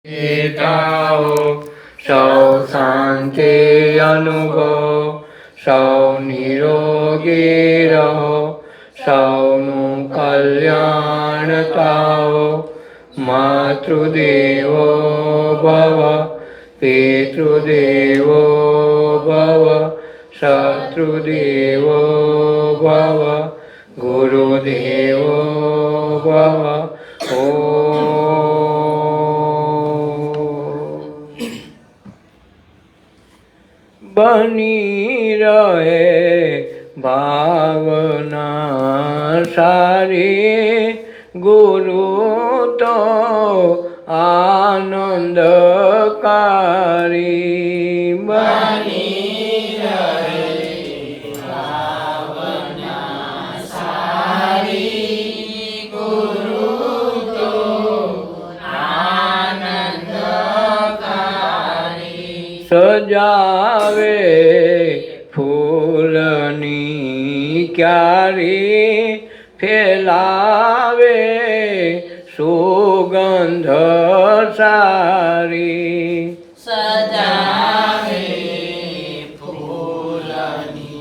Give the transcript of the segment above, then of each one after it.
એતાઓ સૌ શાંતિ અનુભવ, સૌ નિરોગી રહો, સૌનું કલ્યાણ થાઓ. માતૃદેવો ભવ, પિતૃદેવો ભવ, શત્રુદેવો ભવ, ગુરુદેવો ભવ. બની રહે ભાવના સારી, ગુરુ તો આનંદકારી. બની રહે ભાવના સારી, ગુરુ તો આનંદકારી. સજાવે ફૂલની ક્યારી, ફેલાવે સુગંધ સારી. સજાવે ફૂલની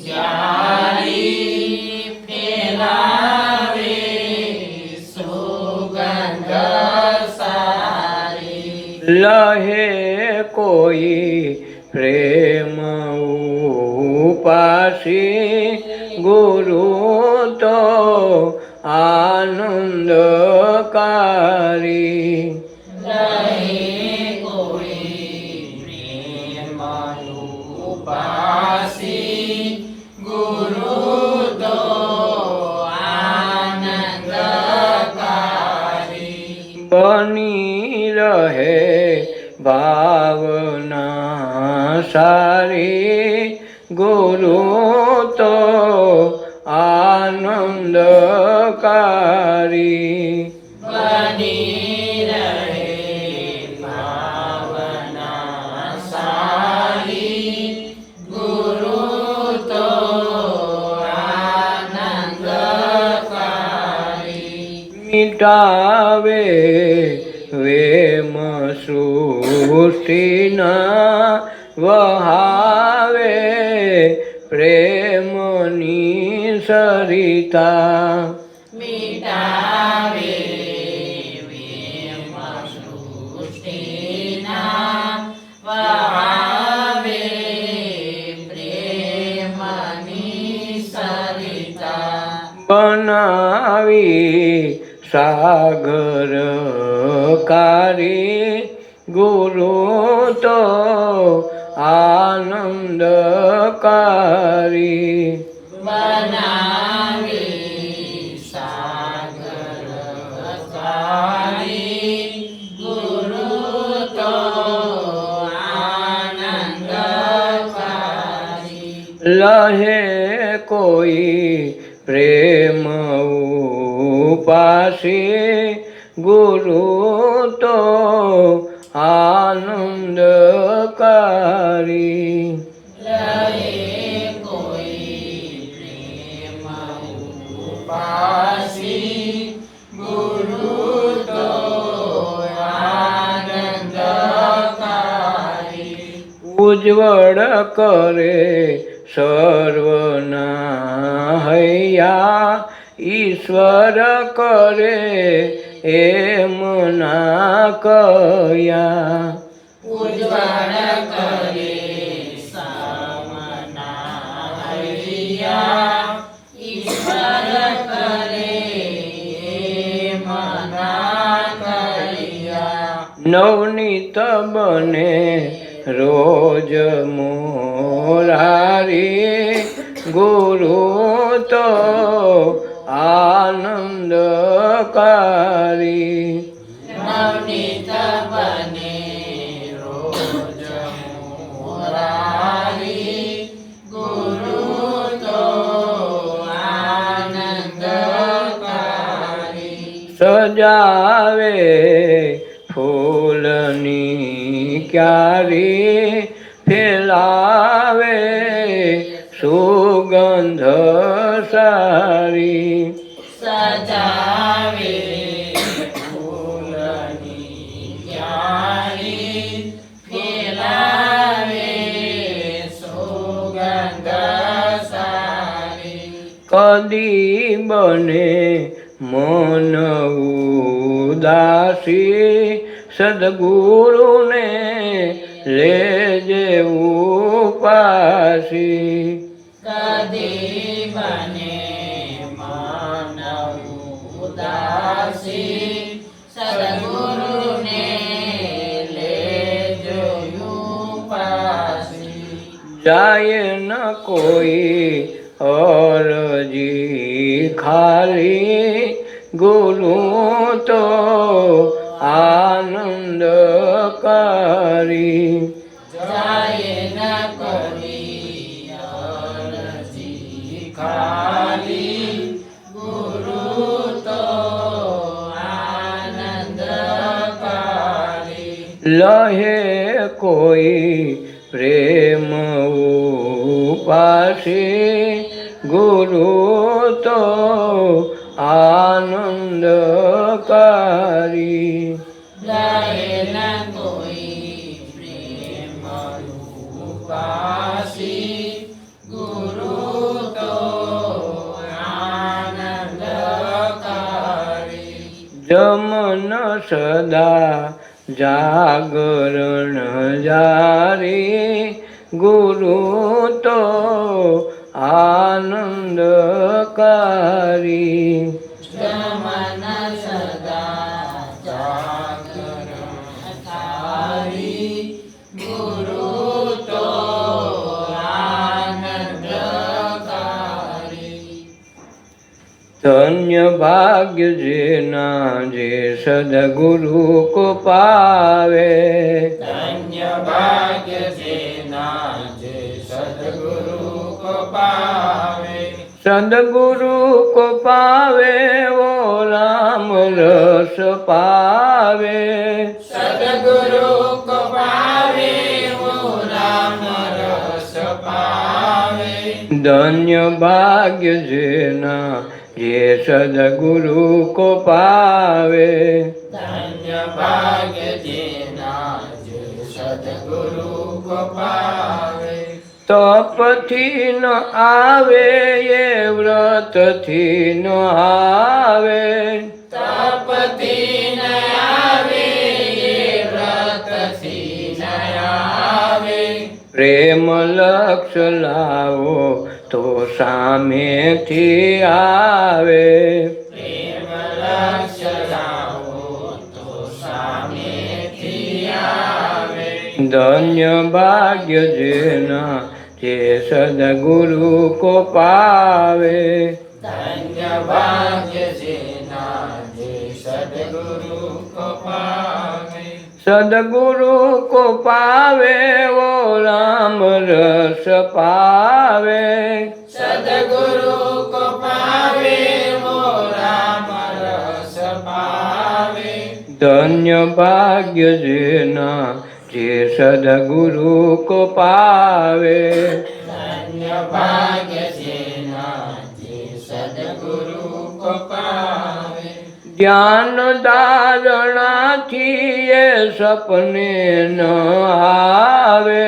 ક્યારી, ફેલાવે સુગંધ સારી. લહે કોઈ પ્રેમ ઉપાસી, ગુરુ તો આનંદકારી. રહે કોઈ પ્રેમ ઉપાસી, ગુરુ તો આનંદકારી. બની રહે ભાવના સારી, ગુરુ તો આનંદકારી. બની રહે ભાવના સારી, ગુરુ તો આનંદકારી. મિટાવે વેમ સૃષ્ટિના, વહાવે પ્રેમની સરિતા. મિટાવે વેમ સૃષ્ટિના, વહાવે પ્રેમની સરિતા. બનાવી સાગર કારી, ગુરુ તો આનંદકારી. બનાવી સાગર કારી, ગુરુ તો આનંદકારી. લહે કોઈ પ્રેમ ઉપાસી, ગુરુ તો આનંદકારી. લહે કોઈ પ્રેમ ઉપાસી, ગુરુ તો આનંદકારી. ઉજ્જવળ કરે સર્વના હૈયા, ઈશ્વર કરે એમ ના કયા. ઉજ્જવળ કરે સર્વના હૈયા, ઈશ્વર કરે એમ ના કયા. નવનીત બને રોજ મોરારી, ગુરુ તો આનંદકારી. નવનીત બને રોજ મોરારી, ગુરુ તો આનંદકારી. સજાવે ફૂલની ક્યારી, ફેલાવે સુગંધ સારી. સજાવે ફૂલની જાણી ફેલાવે સુગંધ સારી. કદી બને મન ઉદાસી સદગુરુને લેજે ઉપાસી. કદી બને મન ઉદાસી સદગુરુને લેજો ઉપાસી. જાય ન કોઈ અરજી ખાલી ગુરુ તો આનંદ કરી. જાય ન કોઈ અરજી ખાલી ગુરુ તો આનંદ કરી. લહે કોઈ પ્રેમ ઉપાસી ગુરુ તો આનંદ કરી. લય ન કોઈ પ્રેમ ઉપાસી ગુરુ તો આનંદ કરી. જમન સદા જાગરણ જારી ગુરુ તો આનંદ કરી. જમન સદા જાગરણ તારી ગુરુ તો આનંદ કરી. ધન્ય ભાગ્ય જેના જે સદગુરુ કો પાવે. ધન્ય ભાગ્ય જેના જે સદગુરુ કો પાવે. સદગુરુ કો પાવે વો રામ રસ પાવે. સદગુરુ કો પાવે વો રામ રસ પાવે. ધન્ય ભાગ્ય જેના જે સદગુરુ કો પાવે. ધન્ય ભાગ્ય જેના જે સદગુરુ કો પાવે. તપથી ન આવે એ વ્રતથી ન આવે. તપથી ન આવે એ વ્રતથી ન આવે. પ્રેમ લક્ષ લાવો તો સામેથી આવે. પ્રેમ લક્ષ્ય લાવો તો સામેથી આવે. ધન્ય ભાગ્ય જેના જે સદગુરુ કો પાવે. ધન્ય ભાગ્ય જેના જે સદગુરુ કો પાવે. સદગુરુ કો પાવે વો રામ રસ પાવે. સદગુરુ કો પાવે વો રામ રસ પાવે. ધન્ય ભાગ્ય જેના જે સદગુરુ કો પાવે. ધન્ય ભાગ્ય જેના જે સદગુરુ કો પાવે. જ્ઞાન ધારણાથી એ સપને ન આવે.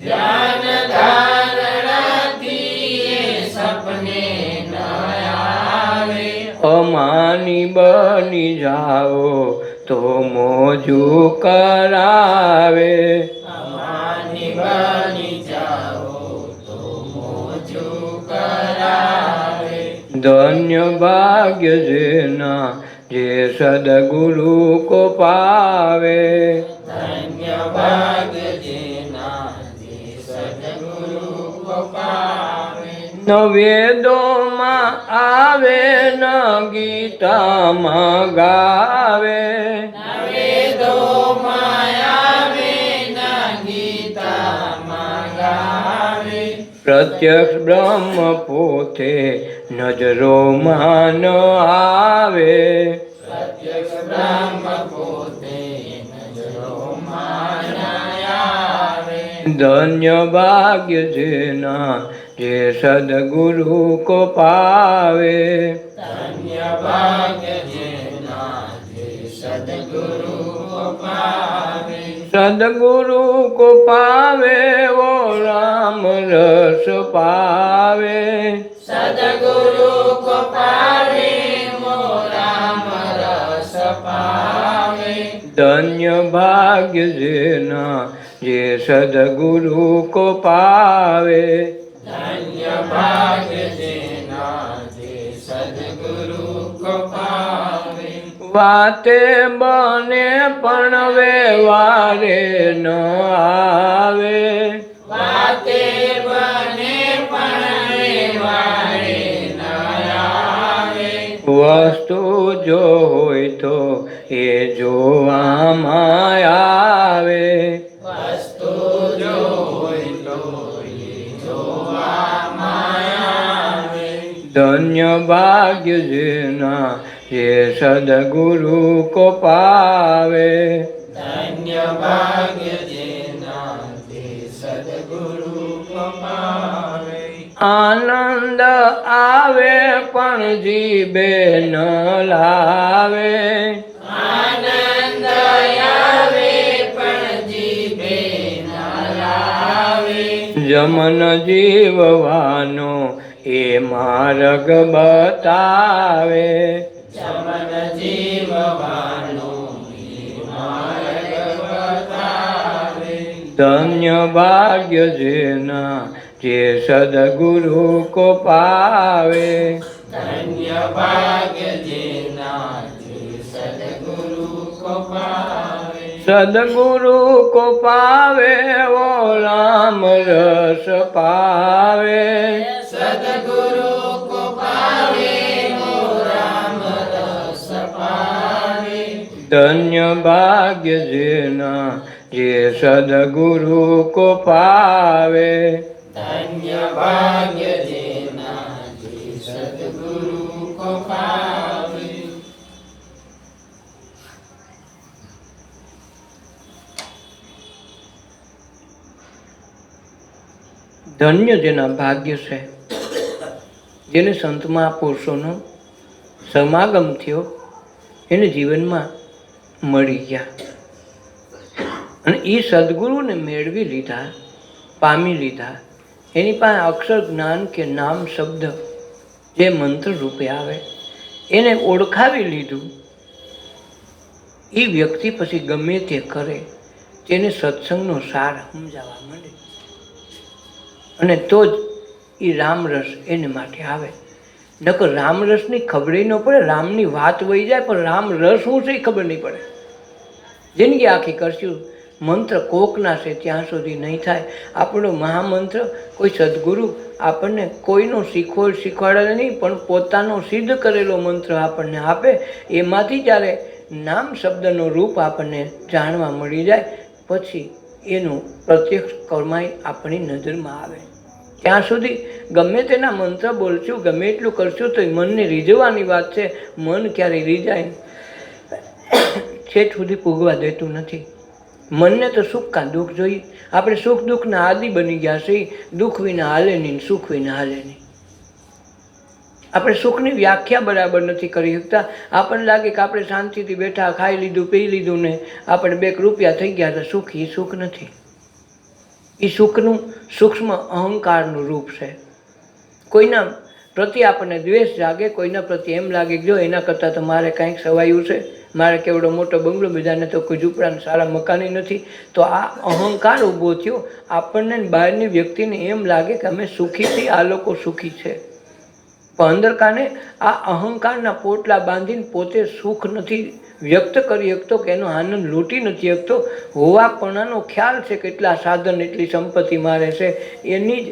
ધ્યાન ધારણાથી એ સપને ન આવે. અમાની બની જાઓ તો મોજું કરાવે. અમાની બની જાઓ તો મોજું કરાવે. ધન્ય ભાગ્ય જેના જે સદગુરુ કો પાવે. ધન્ય ભાગ્ય જેના જે સદગુરુ કો પાવે. ન વેદોમાં આવે ન ગીતામાં ગાવે. વેદોમાં આવે ન ગીતામાં ગાવે. પ્રત્યક્ષ બ્રહ્મ પોતે નજરોમાં ન આવે. પ્રત્યક્ષ બ્રહ્મ પોતે નજરોમાં ન આવે. ધન્ય ભાગ્ય જેના જે સદગુરુ કો પાવે. ધન્ય ભાગ્ય જેના જે સદગુરુ કો પાવે. सदगुरु को पावे वो राम रस पावे। सदगुरु को पावे वो राम रस पावे। धन्य भाग्य जेना जे सदगुरु को पावे। धन्य भाग्य जेना जे सदगुरु को पावे। वाते बने पण व्यवहारे न आवे। वाते बने पण व्यवहारे न आवे। वस्तु जो होय तो ये जोवामां आवे। वस्तु जो होय तो ये जोवामां आवे। धन्य भाग्य जेना ये सदगुरु को पावे। धन्य भाग्य जेना जे सद्गुरु को पावे। आनंद आवे पण जीवे न लावे। आनंद आवे पण जीवे न लावे। जमन जीवવાનો એ માર્ગ બતાવે। जमन जीवવાનો ये मार्ग बतावे। धन्य भाग्य जेना जे सदगुरु को पावे। धन्य भाग्य जेना जे सद्गुरु को पावे। सदगुरु को पावे वो राम रस पावे। सद्गुरु को पावे वो राम रस पावे। धन्य भाग्य जेना जे सदगुरु को पावे। धन्य भाग्य जेना जे सद्गुरु को पावे। ધન્ય જેના ભાગ્ય છે, જેને સંત મહાપુરુષોનો સમાગમ થયો, એને જીવનમાં મળી ગયા અને એ સદગુરુને મેળવી લીધા, પામી લીધા। એની પાસે અક્ષર જ્ઞાન કે નામ શબ્દ જે મંત્ર રૂપે આવે એને ઓળખાવી લીધું। એ વ્યક્તિ પછી ગમે તે કરે તેને સત્સંગનો સાર સમજાવવા માંડે અને તો જ એ રામરસ એને માટે આવે। નકર રામરસની ખબર ન પડે, રામની વાત વહી જાય પણ રામરસ શું છે એ ખબર નહીં પડે। જિંદગી આખી કરશું, મંત્ર કોકના છે ત્યાં સુધી નહીં થાય। આપણો મહામંત્ર કોઈ સદગુરુ આપણને કોઈનો શીખવાડે નહીં પણ પોતાનો સિદ્ધ કરેલો મંત્ર આપણને આપે। એમાંથી જ્યારે નામ શબ્દનો રૂપ આપણને જાણવા મળી જાય પછી એનું પ્રત્યક્ષ કર્માય આપણી નજરમાં આવે। ત્યાં સુધી ગમે તેના મંત્ર બોલશું, ગમે એટલું કરશું તો મનને રીઝવવાની વાત છે। મન ક્યારેય રીઝાય છેટ સુધી પૂગવા દેતું નથી। મનને તો સુખ કાં દુઃખ જોઈએ। આપણે સુખ દુઃખના આદિ બની ગયા છીએ। દુઃખ વિના હાલે નહીં, સુખ વિના હાલે નહીં। આપણે સુખની વ્યાખ્યા બરાબર નથી કરી શકતા। આપણને લાગે કે આપણે શાંતિથી બેઠા, ખાઈ લીધું, પી લીધું ને આપણે 2 રૂપિયા થઈ ગયા તો સુખ। એ સુખ નથી। એ સુખનું સૂક્ષ્મ અહંકારનું રૂપ છે। કોઈના પ્રત્યે આપણને દ્વેષ જાગે, કોઈના પ્રત્યે એમ લાગે કે જો એના કરતાં તો મારે કાંઈક સવાયું છે, મારે કેવડો મોટો બંગલો, બીજાને તો કોઈ ઝૂંપડાને સારા મકાની નથી। તો આ અહંકાર ઊભો થયો। આપણને બહારની વ્યક્તિને એમ લાગે કે અમે સુખી છીએ, આ લોકો સુખી છે, પણ અંદર કાને આ અહંકારના પોટલા બાંધીને પોતે સુખ નથી વ્યક્ત કરી શકતો કે એનો આનંદ લૂંટી નથી શકતો। હોવાપણાનો ખ્યાલ છે, કેટલા સાધન, એટલી સંપત્તિ મારે છે, એની જ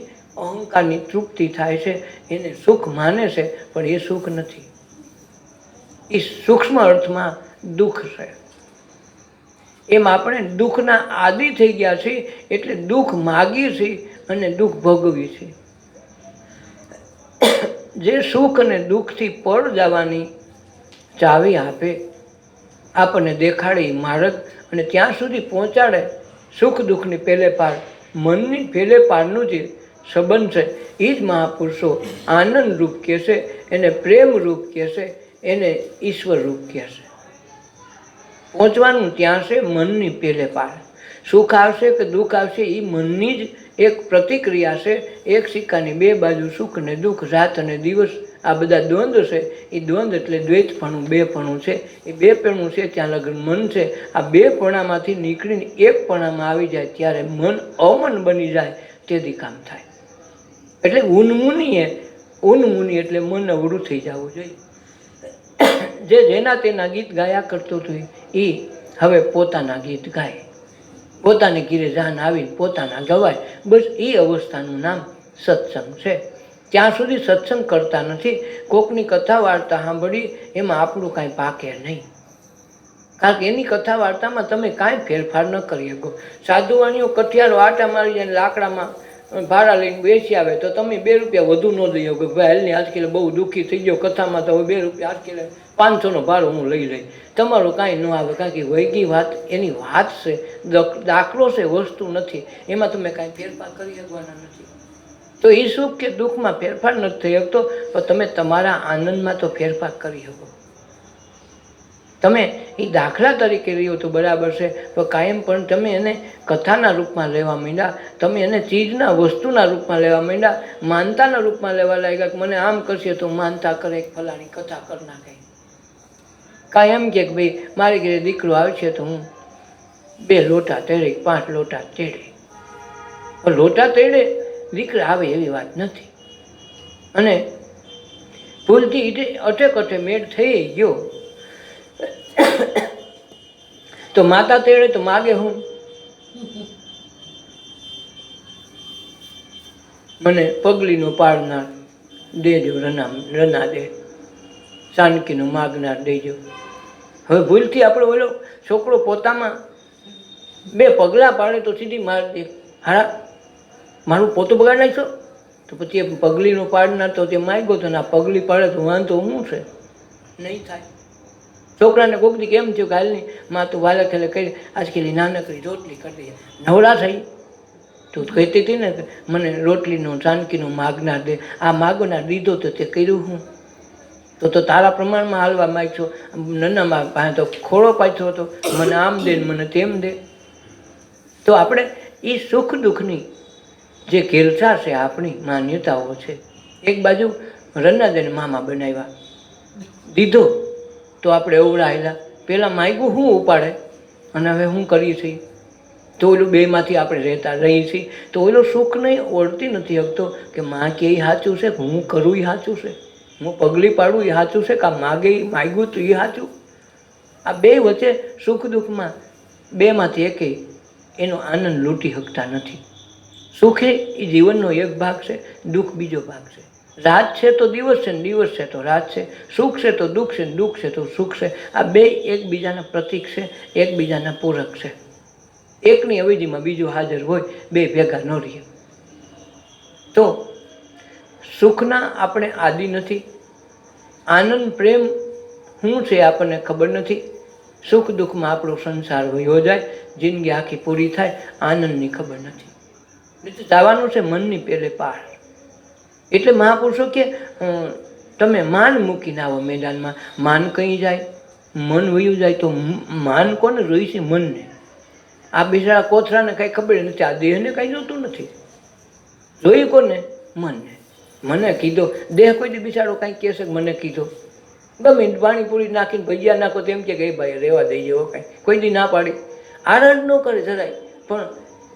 અહંકારની તૃપ્તિ થાય છે, એને સુખ માને છે, પણ એ સુખ નથી। એ સૂક્ષ્મ અર્થમાં દુઃખ છે। એમ આપણે દુઃખના આદિ થઈ ગયા છીએ, એટલે દુઃખ માગીએ છીએ અને દુઃખ ભોગવીએ છીએ। જે સુખ અને દુઃખથી પર જવાની ચાવી આપે, આપણને દેખાડે માર્ગ અને ત્યાં સુધી પહોંચાડે, સુખ દુઃખની પહેલે પાર, મનની પહેલે પારનું જે સંબંધ છે એ જ મહાપુરુષો આનંદ રૂપ કહેશે, એને પ્રેમ રૂપ કહેશે, એને ઈશ્વર રૂપ કહેશે। પહોંચવાનું ત્યાં છે મનની પહેલે પાર। સુખ આવશે કે દુઃખ આવશે એ મનની જ એક પ્રતિક્રિયા છે. એક સિક્કાની બે બાજુ, સુખ ને દુઃખ, રાત અને દિવસ, આ બધા દ્વંદ્વ છે. એ દ્વંદ્વ એટલે દ્વૈતપણું, બેપણું છે. એ બેપણું છે ત્યાં લગન મન છે. આ બે પણામાંથી નીકળીને એક પણામાં આવી જાય ત્યારે મન અમન બની જાય, તેથી કામ થાય. એટલે ઉન્મુનિ એટલે મન અવળું થઈ જવું જોઈએ. જે જેના તેના ગીત ગાયા કરતો હતો એ હવે પોતાના ગીત ગાય, પોતાને ઘીરે જાન આવીને પોતાના ગવાય. બસ એ અવસ્થાનું નામ સત્સંગ છે. ત્યાં સુધી સત્સંગ કરતા નથી. કોકની કથા વાર્તા સાંભળી એમાં આપણું કાંઈ પાકે નહીં, કારણ કે એની કથા વાર્તામાં તમે કાંઈ ફેરફાર ન કરી શકો. સાધુવાણીઓ કઠિયારો આટા મારી જાય, લાકડામાં ભાડા લઈને બેસી આવે તો તમે 2 રૂપિયા વધુ ન દઈ શકો. ભાઈ હાલની આજકાલ બહુ દુઃખી થઈ ગયો કથામાં, તો હવે 2 રૂપિયા આજકાલ 500નો ભાડો હું લઈ લઈ. તમારું કાંઈ ન આવે, કારણ કે વૈગી વાત એની વાત છે, દાખલો છે, વસ્તુ નથી. એમાં તમે કાંઈ ફેરફાર કરી શકવાના નથી. તો એ સુખ કે દુઃખમાં ફેરફાર નથી થઈ શકતો, તો તમે તમારા આનંદમાં તો ફેરફાર કરી શકો. તમે એ દાખલા તરીકે રહ્યો તો બરાબર છે, તો કાયમ પણ તમે એને કથાના રૂપમાં લેવા માંડ્યા, તમે એને ચીજના વસ્તુના રૂપમાં લેવા માંડ્યા, માનતાના રૂપમાં લેવા લાગ્યા કે મને આમ કરશે તો માનતા કરે, ફલાણી કથા કરી નાખે. કાંઈ એમ કે ભાઈ મારી ઘરે દીકરો આવશે તો હું 2 લોટા તેડે, 5 લોટા તેડે. લોટા તેડે દીકરા આવે એવી વાત નથી. અને ભૂલથી અટે મેળ થઈ ગયો તો માતા તેડે તો માગે હું, મને પગલીનો પાડનાર દેજો, રના દે, સાનકીનો માગનાર દેજો. હવે ભૂલથી આપણે ઓલો છોકરો પોતામાં 2 પગલાં પાડે તો સીધી મારી દે, હારા મારું પોતું બગાડ નાખશો. તો પછી એ પગલીનો પાડનાર તો તે માગ્યો તો ને આ પગલી પાડે તો વાંધો શું છે? નહીં થાય. છોકરાને કોક દી કેમ થયું કે હાલની માં તું વાલે ખેલે કરી આજકાલ નાનકડી રોટલી કરી દે, નવરા થઈ. તું કહેતી હતી ને કે મને રોટલીનો ચાનકીનો માગનાર દે, આ માગનાર દીધો તો તે કર્યું હું? તો તારા પ્રમાણમાં હાલવા માંગશો. નન્નામાં પાસે તો ખોળો પાછો હતો, મને આમ દે ને મને તેમ દે. તો આપણે એ સુખ દુઃખની જે ઘેલછા છે, આપણી માન્યતાઓ છે. એક બાજુ રન્ના દઈને મામા બનાવ્યા, દીધો તો આપણે અવળાયેલા, પહેલાં માગ્યું શું ઉપાડે અને હવે શું કરીએ છીએ? તો ઓલું બેમાંથી આપણે રહેતા રહીએ છીએ. તો ઓલો સુખ નહીં ઓળતી નથી શકતો કે માં કે એ સાચું છે, કે હું કરું એ સાચું છે, હું પગલી પાડું એ સાચું છે, કે માગ્યું તો એ સાચું. આ બે વચ્ચે સુખ દુઃખમાં બેમાંથી એકે એનો આનંદ લૂંટી શકતા નથી. સુખ એ જીવનનો એક ભાગ છે, દુઃખ બીજો ભાગ છે. રાત છે તો દિવસ છે, ને દિવસ છે તો રાત છે. સુખ છે તો દુઃખ છે, ને દુઃખ છે તો સુખ છે. આ બે એકબીજાના પ્રતીક છે, એકબીજાના પૂરક છે. એકની અવેજીમાં બીજું હાજર હોય, બે ભેગા ન રહીએ. તો સુખના આપણે આદિ નથી, આનંદ પ્રેમ શું છે આપણને ખબર નથી. સુખ દુઃખમાં આપણો સંસાર વયો જાય, જિંદગી આખી પૂરી થાય, આનંદની ખબર નથી. જવાનું છે મનની પેલે પાર. એટલે મહાપુરુષો કે તમે માન મૂકીને આવો મેદાનમાં. માન કઈ જાય? મન વયું જાય. તો માન કોને જોઈ છે? મનને. આ બિચારા કોથરાને કાંઈ ખબર નથી, આ દેહને કાંઈ જોતું નથી. જોયું કોને? મનને. મને કીધો દેહ કોઈ દી બિચારો કાંઈ કહેશે કે મને કીધો? ગમે પાણીપુરી નાખીને ભજીયા નાખો તેમ કે ગઈ ભાઈ રહેવા દઈ જેવો કાંઈ કોઈ દી ના પાડી, આરડ ન કરે જરાય. પણ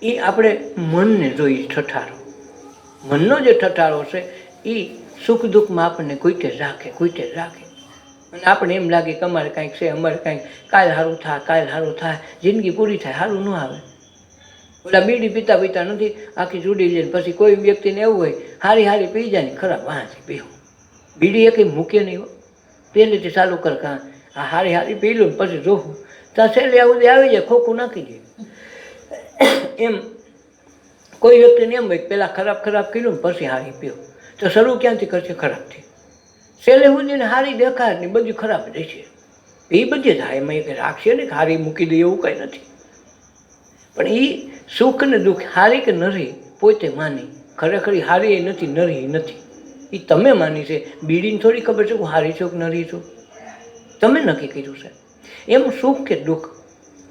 એ આપણે મનને જોઈ ઠઠારો. મનનો જે ઠઠારો છે એ સુખ દુઃખમાં આપણને કોઈટે રાખે. અને આપણે એમ લાગે કે અમારે કાંઈક છે, અમારે કાંઈક કાલ સારું થાય, જિંદગી પૂરી થાય, સારું ન આવે. ઓલા બીડી પીતા નથી આખી જુડી લે, પછી કોઈ વ્યક્તિને એવું હોય હારી પી જાય ને ખરાબ વાંચી પીવું. બીડી એ કંઈ મૂકે નહીં. પહેલેથી ચાલુ કર કાં આ હારી પી લો ને પછી જોવું ત્યાં છેલ્લે આવું આવી જાય, ખોખું નાખી દે. એમ કોઈ વ્યક્તિને એમ હોય પહેલાં ખરાબ કર્યું ને પછી હારી પીવું, તો શરૂ ક્યાંથી કરશે? ખરાબથી. છેલ્લે સુધીને હારી દેખાય ને બધું ખરાબ રહેશે. એ બધી થાય, એમાં એ રાખશે ને કે હારી મૂકી દે એવું કંઈ નથી. પણ એ સુખ ને દુઃખ હારી કે નરી પોતે માની. ખરેખર હારી એ નથી, નરી નથી. એ તમે માની છે. બીડીને થોડી ખબર છે હું હારી છું કે નરી છું? તમે નક્કી કર્યું છે. એમ સુખ કે દુઃખ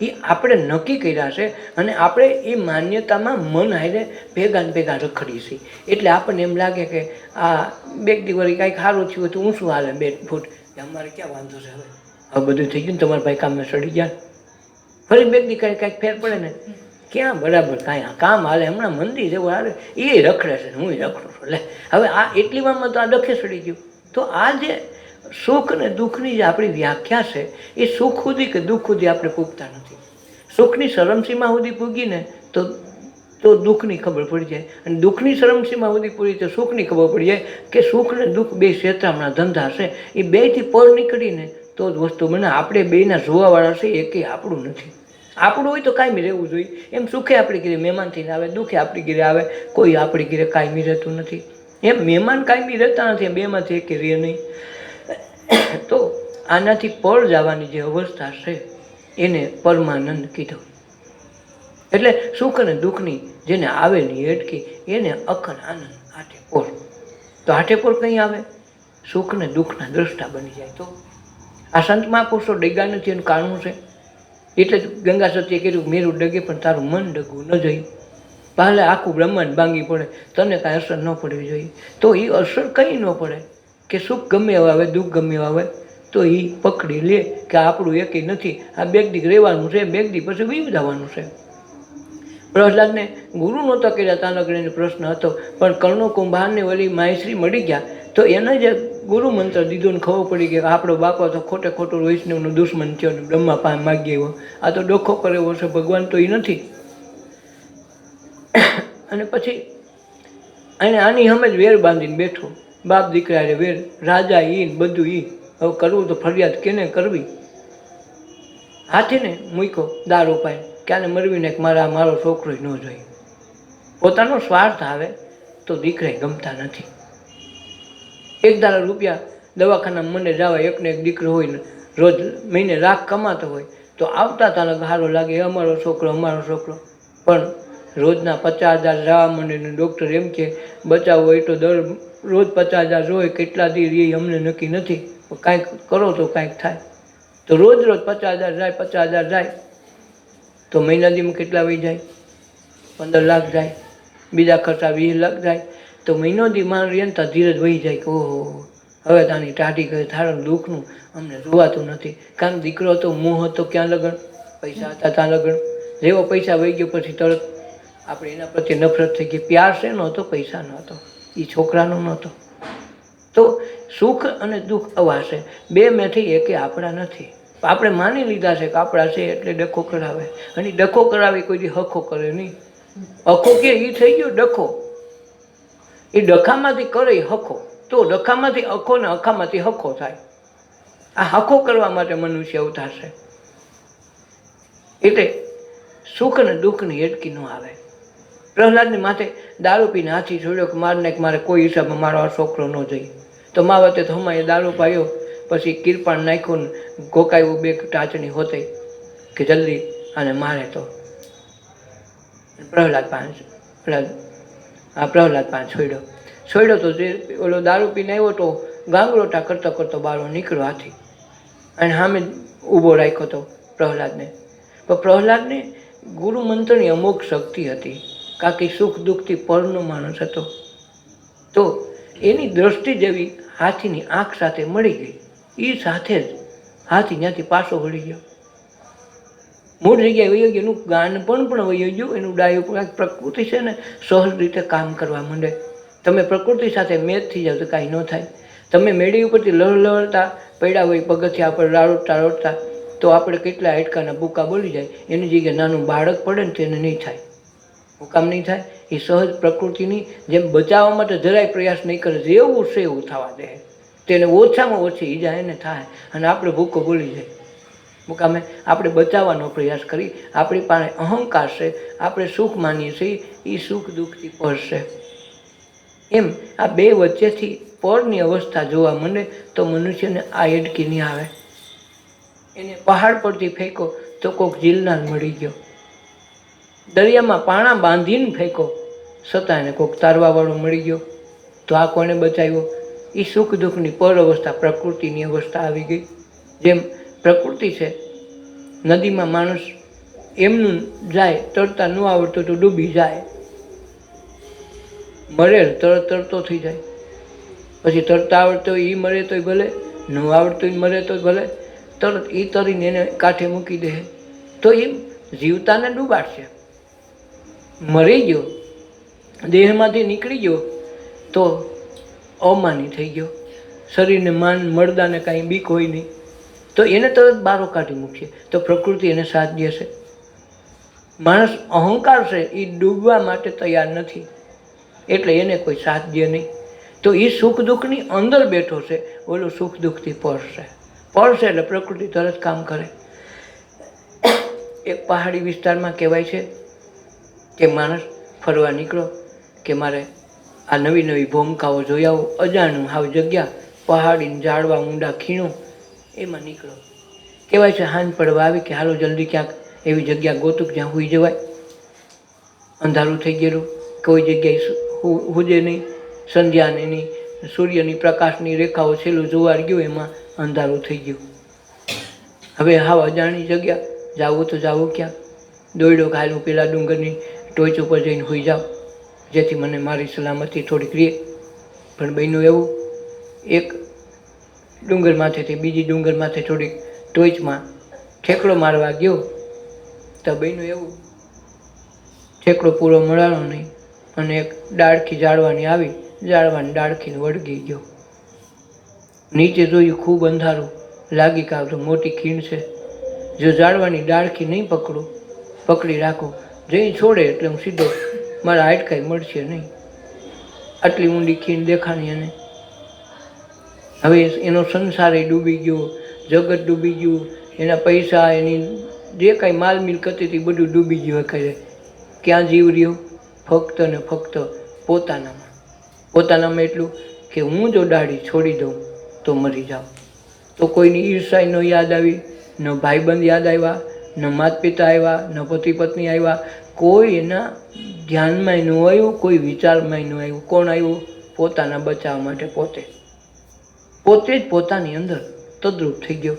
એ આપણે નક્કી કર્યા છે અને આપણે એ માન્યતામાં મન હારે ભેગા ને ભેગા રખડીએ છીએ. એટલે આપણને એમ લાગે કે આ બે દિવસ કાંઈક સારું થયું હોય તો ઊંચું હાલે 2 ફૂટ, અમારે ક્યાં વાંધો છે હવે બધું થઈ ગયું ને, તમારા ભાઈ કામે સડી ગયા, ફરી બે દી કાંઈક ફેર પડે ને, ક્યાં બરાબર કાંઈ કામ હાલે, હમણાં મંદિર જેવું હાલે, એ રખડે છે હું રખડું છું. લે હવે આ એટલી વારમાં તો આ ડખે સડી ગયું. તો આ જે સુખ અને દુઃખની જે આપણી વ્યાખ્યા છે એ સુખ સુધી કે દુઃખ સુધી આપણે પૂગતા નથી. સુખની ચરમસીમા સુધી પૂગીને તો દુઃખની ખબર પડી જાય, અને દુઃખની ચરમસીમા સુધી પૂરી તો સુખની ખબર પડી જાય કે સુખ ને દુઃખ બે ક્ષેત્રના ધંધા છે, એ બેથી પર નીકળીને તો જ વસ્તુ બને. આપણે બેના જોવાવાળા છે એ કંઈ આપણું નથી. આપણું હોય તો કાયમી રહેવું જોઈએ. એમ સુખે આપણી ઘરે મહેમાન થઈને આવે, દુઃખે આપણી ઘરે આવે, કોઈ આપણી ઘરે કાયમી રહેતું નથી. એમ મહેમાન કાયમી રહેતા નથી, બેમાંથી એકે રહે નહીં. તો આનાથી પર જવાની જે અવસ્થા છે એને પરમાનંદ કીધો. એટલે સુખ અને દુઃખની જેને આવે નહીં અટકી એને અખંડ આનંદ આઠે પોર. તો આઠે પોર કંઈ આવે? સુખ ને દુઃખના દ્રષ્ટા બની જાય. તો આ સંત મહાપુરુષો ડગ્યા નથી એનું કારણ છે. એટલે જ ગંગા સતીએ કીધું મેરું ડગે પણ તારું મન ડગવું ન જોઈએ. પહેલાં આખું બ્રહ્માંડ ભાંગી પડે, તને કાંઈ અસર ન પડવી જોઈએ. તો એ અસર કંઈ ન પડે કે સુખ ગમે એવા આવે, દુઃખ ગમે એવા આવે, તો એ પકડી લે કે આપણું એકેય નથી, આ બેગદી રહેવાનું છે, બેગદી પછી વીવ જવાનું છે. પ્રહલાદને ગુરુ નહોતા કર્યા, તાનગણીનો પ્રશ્ન હતો, પણ કર્ણો કુંભારને વળી માયશ્રી મળી ગયા તો એને જે ગુરુ મંત્ર દીધો ને ખબર પડી કે આપણો બાપા તો ખોટે ખોટું વૈષ્ણવનો દુશ્મન થયો ને બ્રહ્મા પાસે માગી આવ્યો, આ તો ડોખો કરેવો છે, ભગવાન તો એ નથી. અને પછી એને આની સામે જ વેર બાંધીને બેઠો, બાપ દીકરા રે વેર, રાજા ઈ ને બધું ઈ, હવે કરવું તો ફરિયાદ કેને કરવી. હાથીને મૂક્યો દારૂ પાય, ક્યાંને મરવીને મારો છોકરો ન જોઈએ. પોતાનો સ્વાર્થ આવે તો દીકરાએ ગમતા નથી. 1,000 રૂપિયા દવાખાનામાં મને જવા, એકને એક દીકરો હોય ને રોજ મહિને લાખ કમાતો હોય તો આવતા તાને સારો લાગે, અમારો છોકરો. પણ રોજના 50,000 જવા માંડે ને ડૉક્ટર એમ કે બચાવો હોય તો દર રોજ 50,000 જોઈએ, કેટલા દી એ અમને નક્કી નથી, કાંઈક કરો તો કાંઈક થાય. તો રોજ 50,000 જાય તો મહિના દીમાં કેટલા વહી જાય? 15 લાખ જાય, બીજા ખર્ચા 20 લાખ જાય. તો મહિનો દી માન રહીએ ને ત્યાં ધીરજ વહી જાય કે ઓહો હવે તાની ટાઢી કરે, થાળું દુઃખનું અમને જોવાતું નથી. કારણ દીકરો હતો, મોહ હતો, ક્યાં લગન, પૈસા હતા ત્યાં લગન. જેવો પૈસા વહી ગયો પછી તરત આપણે એના પ્રત્યે નફરત થઈ ગઈ. પ્યાર શેનો હતો? પૈસાનો હતો, એ છોકરાનો નહોતો. તો સુખ અને દુઃખ આવા છે, બે મેથી એકે આપણા નથી. આપણે માની લીધા છે કે આપણા છે એટલે ડખો કરાવે, અને ડખો કરાવી કોઈ દી હખો કરે નહીં. હખો કે એ થઈ ગયો ડખો, એ ડખામાંથી કરે હખો, તો ડખામાંથી અખો ને અખામાંથી હખો થાય. આ હખો કરવા માટે મનુષ્ય અવતાર છે. એટલે સુખ અને દુઃખની એટકી ન આવે. પ્રહલાદની માથે દારૂ પીને હાથી છોડ્યો કે મારે કોઈ હિસાબે મારો આ છોકરો ન જોઈએ. તો મા વતે તો હમાએ દારૂ પાયો, પછી કિરપાણ નાખ્યું ને ગોકાયું 2 ટાચણી હોતે કે જલ્દી આને મારે. તો પ્રહલાદ પાંચ છોડ્યો તો જે ઓલો દારૂ પીને આવ્યો તો ગાંગરોટા કરતો બારો નીકળ્યો હાથી, અને સામે ઊભો રાખ્યો હતો પ્રહલાદને. પણ પ્રહલાદને ગુરુ મંત્રની અમુક શક્તિ હતી, કાકી સુખ દુઃખથી પરનો માણસ હતો. તો એની દ્રષ્ટિ જેવી હાથીની આંખ સાથે મળી ગઈ. એ સાથે જ હાથી ત્યાંથી પાછો વળી ગયો, મૂળ જગ્યાએ વહી ગયો. એનું ગાન પણ વહી ગયું, એનું ડાયું. પ્રકૃતિ છે ને સહજ રીતે કામ કરવા માંડે. તમે પ્રકૃતિ સાથે મેચ થઈ જાવ તો કાંઈ ન થાય. તમે મેળી ઉપરથી લહરતા પડ્યા હોય પગથિયા પર રાડોડતા તો આપણે કેટલા હાડકાના ભૂકા બોલી જાય, એની જગ્યાએ નાનું બાળક પડે ને તેને નહીં થાય. હુકામ નહીં થાય? એ સહજ પ્રકૃતિની જેમ બચાવવા માટે જરાય પ્રયાસ નહીં કરે, જેવું છે એવું થવા દે. તેને ઓછામાં ઓછી ઈજા એને થાય અને આપણે ભૂકો બોલી જાય. મુકામે આપણે બચાવવાનો પ્રયાસ કરી, આપણી પાસે અહંકાર છે, આપણે સુખ માનીએ છીએ, એ સુખ દુઃખથી પર છે. એમ આ બે વચ્ચેથી પરની અવસ્થા જોવા મળે તો મનુષ્યને આ એડકી નહીં આવે. એને પહાડ પરથી ફેંકો તો કોઈક જીલનાર મળી ગયો, દરિયામાં પાણા બાંધીને ફેંકો છતાં એને કોઈક તારવાવાળો મળી ગયો. તો આ કોને બચાવ્યો? એ સુખ દુઃખની પર અવસ્થા, પ્રકૃતિની અવસ્થા આવી ગઈ. જેમ પ્રકૃતિ છે, નદીમાં માણસ એમનું જાય, તરતા ન આવડતું તો ડૂબી જાય, મરે તરતો થઈ જાય. પછી તરતા આવડતો એ મરે તોય ભલે, ન આવડતું મરે તોય ભલે, તરત એ તરીને એને કાંઠે મૂકી દે. તો એ જીવતાને ડૂબાડશે. મરી ગયો, દેહમાંથી નીકળી ગયો તો અવમાની થઈ ગયો, શરીરને માન મરદાને કાંઈ બીક હોય નહીં, તો એને તરત બારો કાઢી મૂકશે. તો પ્રકૃતિ એને સાથ દેશે. માણસ અહંકાર છે એ ડૂબવા માટે તૈયાર નથી, એટલે એને કોઈ સાથ દે નહીં. તો એ સુખ દુઃખની અંદર બેઠો છે, ઓલો સુખ દુઃખથી પડશે એટલે પ્રકૃતિ તરત કામ કરે. એક પહાડી વિસ્તારમાં કહેવાય છે કે માણસ ફરવા નીકળો કે મારે આ નવી નવી ભૂમિકાઓ જોઈ આવું, અજાણું હાવ જગ્યા, પહાડીને ઝાડવા ઊંડા ખીણું, એમાં નીકળો. કહેવાય છે હાંજ પડવા આવી કે હાલો જલ્દી ક્યાંક એવી જગ્યા ગોતું જ્યાં સૂઈ જવાય. અંધારું થઈ ગયેલું, કોઈ જગ્યાએ હુજે નહીં, સંધ્યાને નહીં, સૂર્યની પ્રકાશની રેખાઓ છેલ્લું જોવાર ગયું, એમાં અંધારું થઈ ગયું. હવે હાવ અજાણી જગ્યા, જાવું તો જાવું ક્યાં? દોયડો ખાયલું પેલા ડુંગરની ટોચ ઉપર જઈને સૂઈ જાઓ, જેથી મને મારી સલામતી થોડીક રહે. પણ બન્યું એવું, એક ડુંગર માથેથી બીજી ડુંગર માથે થોડીક ટોચમાં ઠેકડો મારવા ગયો તો બન્યું એવું, ઠેકડો પૂરો મળાનો નહીં, અને એક ડાળખી ઝાડવાની આવી, ઝાડવાની ડાળખીને વળગી ગયો. નીચે જોયું ખૂબ અંધારું, લાગી કાં તો મોટી ખીણ છે. જો ઝાડવાની ડાળખી નહીં પકડી રાખું, જઈ છોડે એટલે હું સીધો મારા હાડકાઈ મળશે નહીં. આટલી ઊંડી ખીણ દેખાણી એને. હવે એનો સંસાર એ ડૂબી ગયો, જગત ડૂબી ગયું, એના પૈસા, એની જે કાંઈ માલ મિલકત હતી બધું ડૂબી ગયું. કરે ક્યાં જીવ રહ્યો? ફક્ત ને ફક્ત પોતાનામાં. પોતાનામાં એટલું કે હું જો દાઢી છોડી દઉં તો મરી જાઉં. તો કોઈની ઈર્ષાઈ ન યાદ આવી, ન ભાઈબંધ યાદ આવ્યા, ન માતા પિતા આવ્યા, ન પતિ પત્ની આવ્યા, કોઈ એના ધ્યાનમાં ન આવ્યું, કોઈ વિચારમાં ન આવ્યું. કોણ આવ્યું? પોતાના બચાવવા માટે પોતે જ પોતાની અંદર તદ્રુપ થઈ ગયો.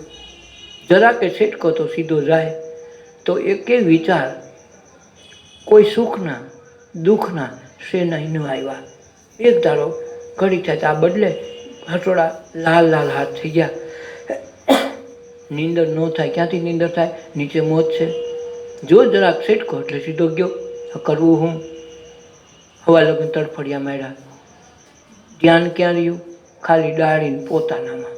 જરા કે છેટકો તો સીધો જાય તો એકે વિચાર કોઈ સુખના દુઃખના શેનાય ન આવ્યા. એક ધારો ઘડી થાય આ બદલે હટોળા લાલ હાથ થઈ ગયા. નીંદર ન થાય, ક્યાંથી નીંદર થાય? નીચે મોત છે. જો જરાક છેટકો એટલે સીધો ગયો. કરવું હું? હવા લગ્ન તડફડિયા માર્યા. ધ્યાન ક્યાં રહ્યું? ખાલી ડાળીને પોતાનામાં.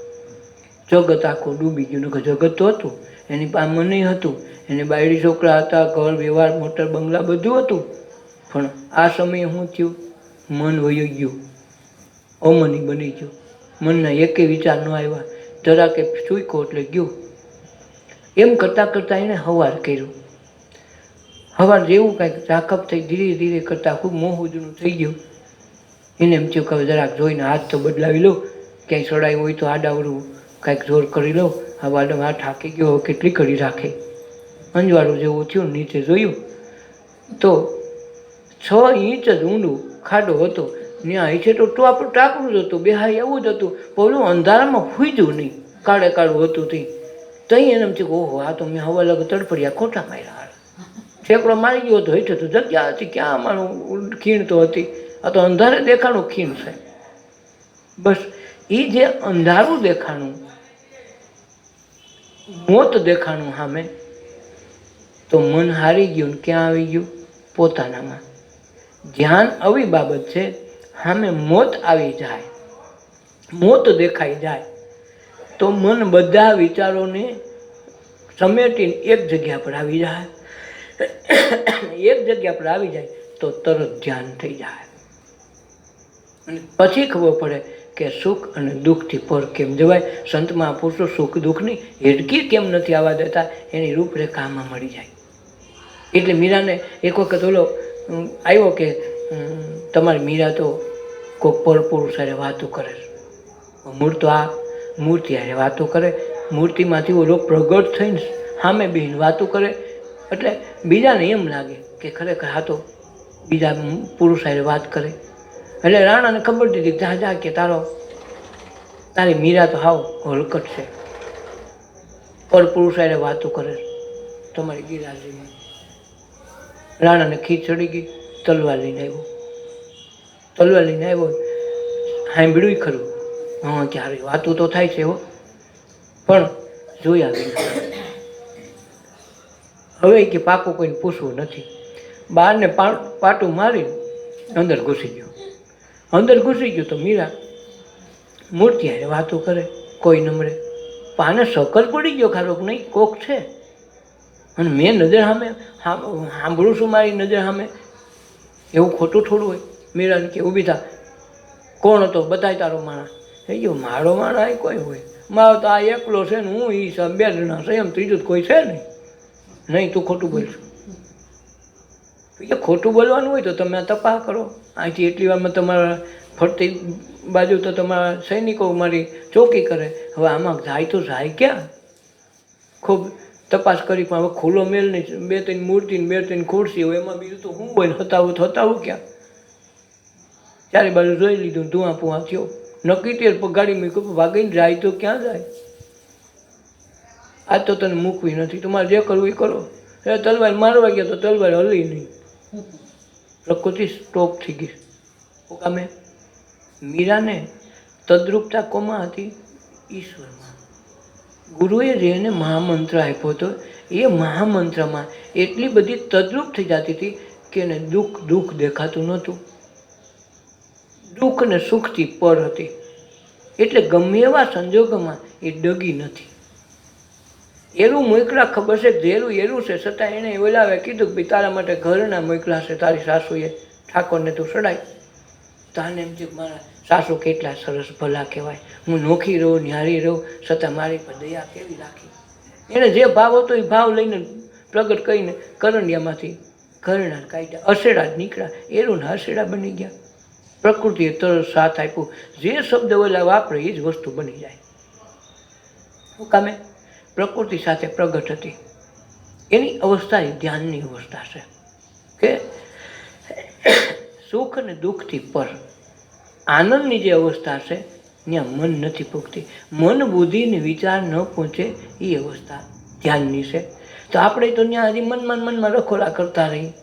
જગત આખું ડૂબી ગયું. કે જગત તો હતું, એની પાસે મને હતું, એને બાયડી છોકરા હતા, ઘર વ્યવહાર મોટર બંગલા બધું હતું. પણ આ સમયે શું થયું? મન વયું ગયું, અમની બની ગયું. મનના એકે વિચાર ન આવ્યા. જરા કે સૂઈકો એટલે ગયું. એમ કરતાં કરતાં એણે હવાર કર્યું. હવાર જેવું કાંઈક ઝાકપ થઈ, ધીરે ધીરે કરતાં ખૂબ મોહુજનું થઈ ગયું. એને એમ થયું કે જરાક જોઈને હાથ તો બદલાવી લો, ક્યાંય સડાયું હોય તો આડાવડું કાંઈક જોર કરી લો. આ વાડો હાથ થાકી ગયો, કેટલી કરી રાખે. અંજવાળું જેવું થયું. નીચે જોયું તો 6 ઇંચ જ ઊંડું ખાડો હતો. ત્યાં છે તો ટાપરું જ હતું, બેહાય એવું જ હતું. પેલું અંધારામાં ફૂજ્યું નહીં, કાળે કાળું હતું. તઈ એને એમ થયું ઓહો, આ તો મેં હવા લગ તડફડિયા ખોટા માર્યા. ઠેકડો મારી ગયો હતો, હેઠે તો જગ્યા હતી, ક્યાં મારું ખીણ તો હતી. આ તો અંધારે દેખાણું ખીણ છે. બસ એ જે અંધારું દેખાણું, મોત દેખાણું સામે, તો મન હારી ગયું. ક્યાં આવી ગયું? પોતાનામાં. ધ્યાન આવી બાબત છે, સામે મોત આવી જાય, મોત દેખાઈ જાય તો મન બધા વિચારોને સમેટીને એક જગ્યા પર આવી જાય. એક જગ્યા પર આવી જાય તો તરત ધ્યાન થઈ જાય. અને પછી ખબર પડે કે સુખ અને દુઃખથી પર કેમ જવાય. સંત મહાપુરુષો સુખ દુઃખની હેડકી કેમ નથી આવવા દેતા, એની રૂપરેખામાં મળી જાય. એટલે મીરાને એક વખત ઓલો આવ્યો કે તમારી મીરા તો કોઈ પર પુરુષ હારે વાતો કરે છે. મૂર્તો આ મૂર્તિ હારે વાતો કરે, મૂર્તિમાંથી ઓલો પ્રગટ થઈને સામે બેહીને વાતો કરે. એટલે બીજાને એમ લાગે કે ખરેખર આ તો બીજા પુરુષ હારે વાત કરે. એટલે રાણાને ખબર દીધી જા કે તારી મીરા તો હાવ હલકટ છે, પર પુરુષ હારે વાતો કરે તમારી ગિરાજીમાં. રાણાને ખીચ ચડી ગઈ, તલવાર લઈને આવ્યો. તલવાર લઈને આવ્યો, સાંભળ્યું ખરું, હા ક્યારે વાતું તો થાય છે હો, પણ જોયા વિના. હવે કે પાકું કોઈને પૂછવું નથી. બહારને પાટું મારી અંદર ઘૂસી ગયો. અંદર ઘૂસી ગયો તો મીરા મૂર્તિ હારે વાતો કરે, કોઈ નમરે. પાને સકર પડી ગયો ખારો નહીં કોક છે. અને મેં નજર સામે સાંભળું છું, મારી નજર સામે. એવું ખોટું થોડું હોય. મીરાને કે ઊભી થા, કોણ હતો બતાય તારો માણસ. એ ગયો મારો માણસ કોઈ હોય, મારો તો આ એકલો છે ને હું એ સબ 2 જણા છે, એમ ત્રીજું કોઈ છે નહીં. નહીં તું ખોટું બોલશું. એ ખોટું બોલવાનું હોય તો તમે આ તપાસ કરો. અહીંથી એટલી વારમાં તમારા ફરતી બાજુ તો તમારા સૈનિકો મારી ચોકી કરે. હવે આમાં જાય તો જાય ક્યાં? ખૂબ તપાસ કરી પણ હવે ખુલ્લો મેલ નહીં. 2-3 મૂર્તિ ને 2-3 ખુરશી હોય, એમાં બીજું તો હું બોલ હતાવું ક્યાં? ચારે બાજુ જોઈ લીધું, ધુઆ પુઆ થયો. નક્કી તે ગાડી મૂક્યું, ભાગીને જાય તો ક્યાં જાય? આજ તો તને મૂકવી નથી, તમારે જે કરવું એ કરો. એ તલવાર મારવા ગયા તો તલવાર હલી નહીં, પ્રકૃતિ સ્ટોપ થઈ ગઈ. કામે મીરાને તદ્રુપતા કોમાં હતી? ઈશ્વરમાં. ગુરુએ જેને મહામંત્ર આપ્યો હતો એ મહામંત્રમાં એટલી બધી તદ્રુપ થઈ જતી હતી કે એને દુઃખ દેખાતું નહોતું. દુઃખ ને સુખથી પર હતી. એટલે ગમે એવા સંજોગોમાં એ ડગી નથી. એરું મોકલા ખબર છે, જેરું એરું છે, છતાં એણે ઓલાવે કીધું કે ભાઈ તારા માટે ઘરના મોકલા છે તારી સાસુએ, ઠાકોરને તું સડાય. તાને એમ થયું મારા સાસુ કેટલા સરસ ભલા કહેવાય, હું નોખી રહું, ન્યારી રહું, છતાં મારી પર દયા કેવી રાખી. એણે જે ભાવ હતો એ ભાવ લઈને પ્રગટ કરીને કરંડિયામાંથી ઘરણા કાઢ્યા, અસેડા જ નીકળ્યા. એરુંના અસેડા બની ગયા. પ્રકૃતિએ તરત સાથ આપ્યું. જે શબ્દ ઓલા વાપરે એ જ વસ્તુ બની જાય. શું કામે? પ્રકૃતિ સાથે પ્રગટ હતી. એની અવસ્થા એ ધ્યાનની અવસ્થા છે કે સુખ અને દુઃખથી પર આનંદની જે અવસ્થા છે ત્યાં મન નથી પૂગતી. મન બુદ્ધિને વિચાર ન પહોંચે એ અવસ્થા ધ્યાનની છે. તો આપણે તો ત્યાં હજી મનમાં રખોલા કરતા રહીએ